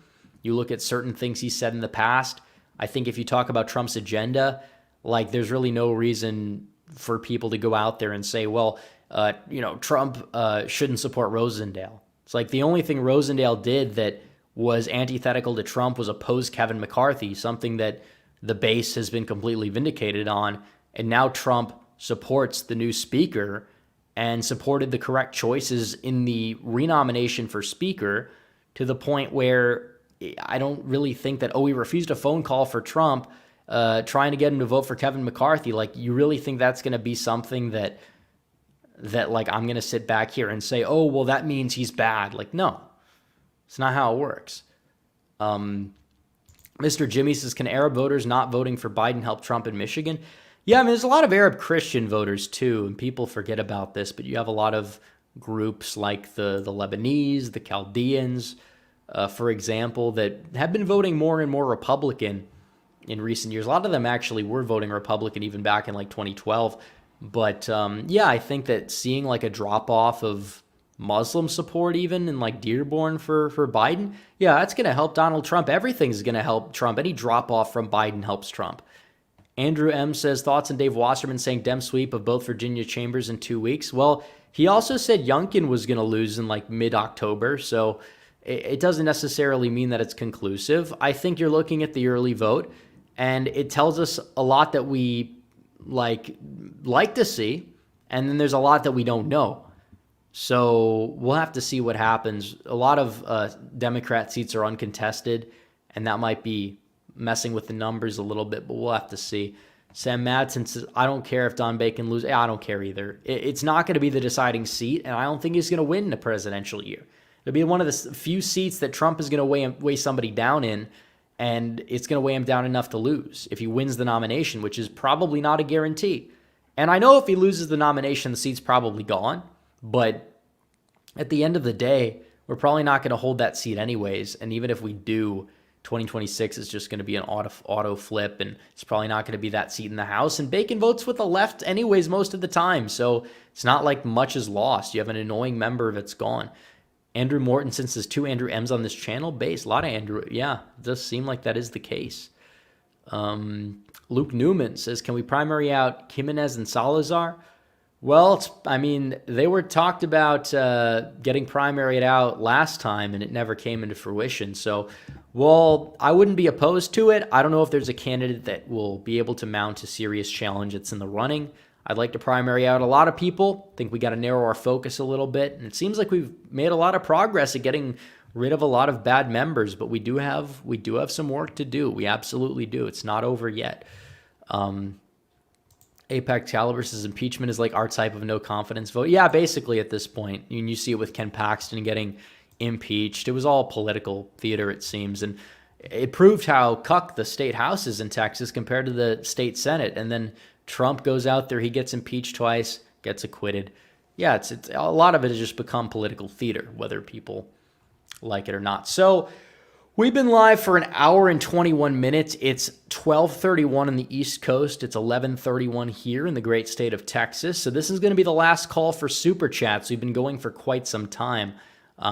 You look at certain things he said in the past. I think if you talk about Trump's agenda, like there's really no reason for people to go out there and say, well, Trump shouldn't support Rosendale. It's like the only thing Rosendale did that was antithetical to Trump was oppose Kevin McCarthy, something that the base has been completely vindicated on. And now Trump supports the new speaker and supported the correct choices in the renomination for speaker, to the point where I don't really think that, he refused a phone call for Trump, trying to get him to vote for Kevin McCarthy. Like, you really think that's going to be something that like I'm going to sit back here and say, oh, well, that means he's bad. Like, no, it's not how it works. Mr. Jimmy says, can Arab voters not voting for Biden help Trump in Michigan? Yeah, I mean, there's a lot of Arab Christian voters too, and people forget about this, but you have a lot of groups like the Lebanese, the Chaldeans, for example, that have been voting more and more Republican in recent years. A lot of them actually were voting Republican even back in like 2012. But I think that seeing like a drop-off of Muslim support even in like Dearborn for Biden, that's going to help Donald Trump. Everything's going to help Trump. Any drop-off from Biden helps Trump. Andrew M. says, thoughts on Dave Wasserman saying Dem sweep of both Virginia chambers in 2 weeks? Well, he also said Youngkin was going to lose in like mid-October, so it doesn't necessarily mean that it's conclusive. I think you're looking at the early vote, and it tells us a lot that we like to see, and then there's a lot that we don't know. So we'll have to see what happens. A lot of Democrat seats are uncontested, and that might be messing with the numbers a little bit, but we'll have to see. Sam Madsen says, I don't care if Don Bacon loses. I don't care either. It's not going to be the deciding seat, and I don't think he's going to win the presidential year. It'll be one of the few seats that Trump is going to weigh somebody down in, and it's going to weigh him down enough to lose if he wins the nomination, which is probably not a guarantee. And I know if he loses the nomination, the seat's probably gone. But at the end of the day, we're probably not going to hold that seat anyways. And even if we do, 2026 is just going to be an auto flip, and it's probably not going to be that seat in the House. And Bacon votes with the left anyways most of the time, so it's not like much is lost. You have an annoying member that's gone. Andrew Morton, since there's 2 Andrew M's on this channel, base. A lot of Andrew. Yeah, it does seem like that is the case. Luke Newman says, can we primary out Jimenez and Salazar? Well, they were talked about getting primaried out last time, and it never came into fruition. So, well, I wouldn't be opposed to it. I don't know if there's a candidate that will be able to mount a serious challenge that's in the running. I'd like to primary out a lot of people. I think we got to narrow our focus a little bit. And it seems like we've made a lot of progress at getting rid of a lot of bad members, but we do have some work to do. We absolutely do. It's not over yet. Apex Caliber says impeachment is like our type of no confidence vote. Yeah, basically at this point. You see it with Ken Paxton getting impeached. It was all political theater, it seems. And it proved how cuck the state house is in Texas compared to the state Senate. And then Trump goes out there, he gets impeached twice, gets acquitted. Yeah, it's a lot of it has just become political theater, whether people like it or not. So we've been live for 1 hour and 21 minutes. It's 12:31 on the East Coast. It's 11:31 here in the great state of Texas. So this is going to be the last call for Super Chats. We've been going for quite some time.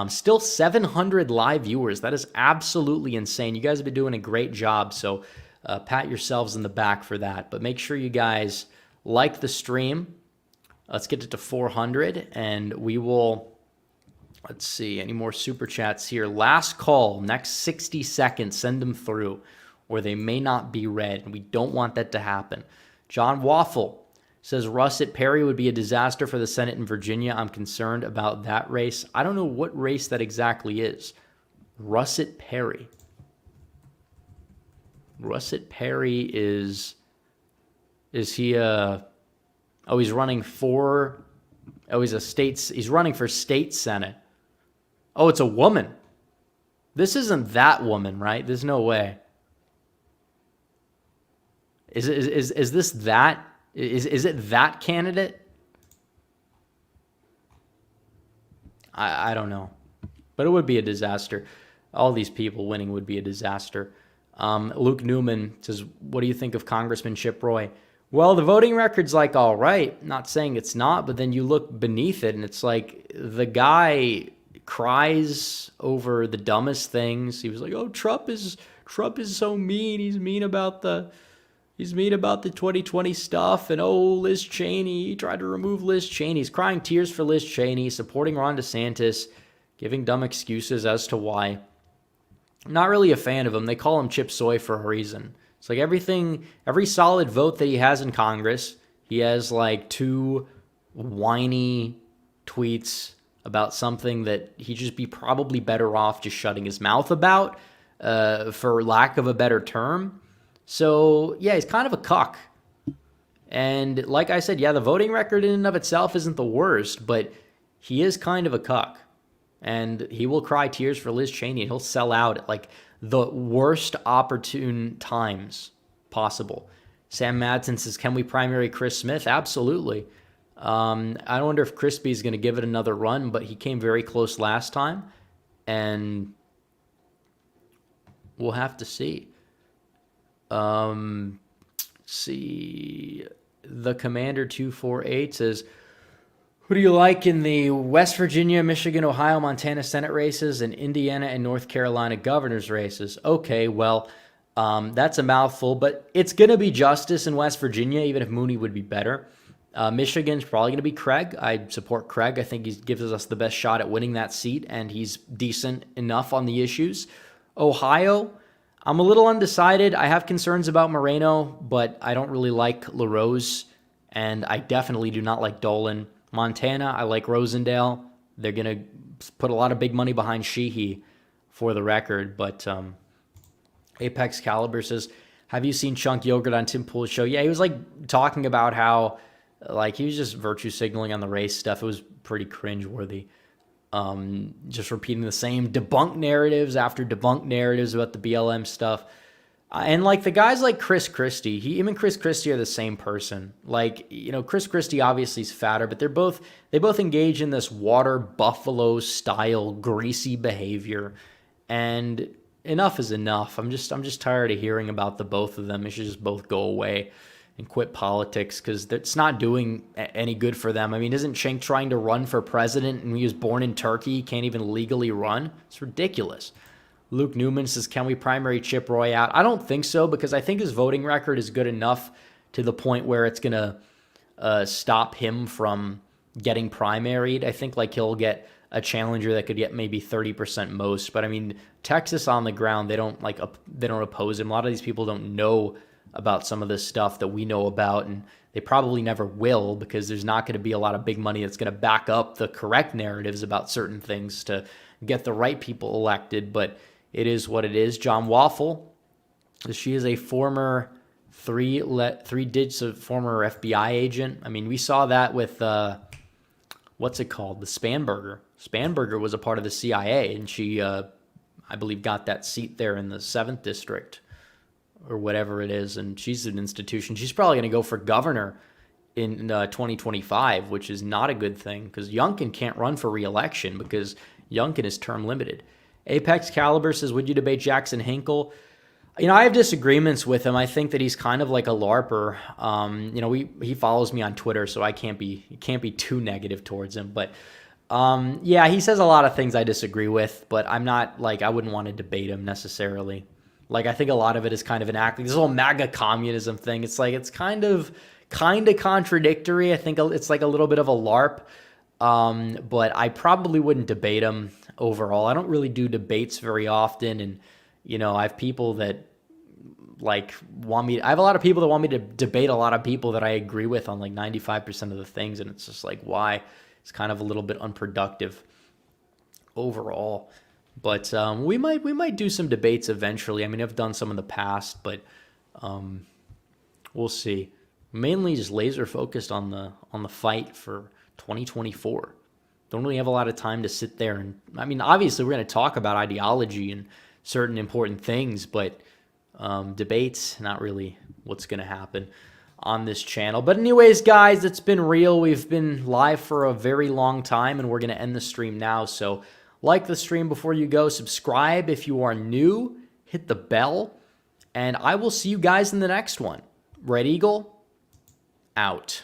Still 700 live viewers. That is absolutely insane. You guys have been doing a great job. So pat yourselves in the back for that. But make sure you guys like the stream. Let's get it to 400, and we will... Let's see, any more Super Chats here? Last call, next 60 seconds, send them through, or they may not be read, and we don't want that to happen. John Waffle says, Russet Perry would be a disaster for the Senate in Virginia. I'm concerned about that race. I don't know what race that exactly is. Russet Perry. Russet Perry is he a... Oh, he's running for... Oh, he's running for state Senate. Oh, it's a woman. This isn't that woman, right? There's no way. Is this that? Is it that candidate? I don't know. But it would be a disaster. All these people winning would be a disaster. Luke Newman says, what do you think of Congressman Chip Roy? Well, the voting record's like all right. Not saying it's not, but then you look beneath it and it's like the guy cries over the dumbest things. He was like, "Oh, Trump is so mean. He's mean about the 2020 stuff, and oh, Liz Cheney, he tried to remove Liz Cheney. He's crying tears for Liz Cheney, supporting Ron DeSantis, giving dumb excuses as to why. I'm not really a fan of him. They call him Chip Soy for a reason. It's like every solid vote that he has in Congress, he has like 2 whiny tweets about something that he'd just be probably better off just shutting his mouth about, for lack of a better term. So, yeah, he's kind of a cuck. And like I said, yeah, the voting record in and of itself isn't the worst, but he is kind of a cuck. And he will cry tears for Liz Cheney, and he'll sell out at like the worst opportune times possible. Sam Madsen says, can we primary Chris Smith? Absolutely. I wonder if Crispy's going to give it another run, but he came very close last time, and we'll have to see. See, the Commander 248 says, who do you like in the West Virginia, Michigan, Ohio, Montana Senate races, and Indiana and North Carolina governor's races? Okay, well, that's a mouthful, but it's going to be Justice in West Virginia, even if Mooney would be better. Michigan's probably going to be Craig. I support Craig. I think he gives us the best shot at winning that seat, and he's decent enough on the issues. Ohio, I'm a little undecided. I have concerns about Moreno, but I don't really like LaRose, and I definitely do not like Dolan. Montana, I like Rosendale. They're going to put a lot of big money behind Sheehy for the record. But Apex Caliber says, have you seen Chunk Yogurt on Tim Pool's show? Yeah, he was like talking about how like he was just virtue signaling on the race stuff. It was pretty cringeworthy. Just repeating the same debunked narratives after debunked narratives about the BLM stuff. And like the guys like Chris Christie, him and Chris Christie are the same person. Like, you know, Chris Christie obviously is fatter, but they both engage in this water buffalo style greasy behavior. And enough is enough. I'm just tired of hearing about the both of them. They should just both go away and quit politics because it's not doing any good for them. I mean, isn't Cenk trying to run for president and he was born in Turkey? He can't even legally run? It's ridiculous. Luke Newman says, can we primary Chip Roy out? I don't think so because I think his voting record is good enough to the point where it's going to stop him from getting primaried. I think like he'll get a challenger that could get maybe 30% most. But I mean, Texas on the ground, they don't oppose him. A lot of these people don't know about some of this stuff that we know about, and they probably never will because there's not going to be a lot of big money that's going to back up the correct narratives about certain things to get the right people elected. But it is what it is. John Waffle, she is a former three digits of former FBI agent. I mean, we saw that with what's it called? The Spanberger. Spanberger was a part of the CIA, and she, I believe, got that seat there in the 7th district or whatever it is, and she's an institution. She's probably going to go for governor in 2025, which is not a good thing because Youngkin can't run for re-election because Youngkin is term limited. Apex Caliber says, would you debate Jackson Hinkle? You know, I have disagreements with him. I think that he's kind of like a LARPer. You know, he follows me on Twitter, so I can't be too negative towards him. But yeah, he says a lot of things I disagree with, but I'm not like I wouldn't want to debate him necessarily. Like I think a lot of it is kind of an act. This whole MAGA communism thing. It's like it's kind of contradictory. I think it's like a little bit of a LARP. But I probably wouldn't debate him overall. I don't really do debates very often. And, you know, I have people that like I have a lot of people that want me to debate a lot of people that I agree with on like 95% of the things. And it's just like, why? It's kind of a little bit unproductive overall. But, we might do some debates eventually. I mean, I've done some in the past, but, we'll see. Mainly just laser focused on the fight for 2024. Don't really have a lot of time to sit there and, I mean, obviously we're going to talk about ideology and certain important things, but debates, not really what's going to happen on this channel. But anyways, guys, it's been real. We've been live for a very long time, and we're going to end the stream now. So like the stream before you go, subscribe if you are new, hit the bell, and I will see you guys in the next one. Red Eagle, out.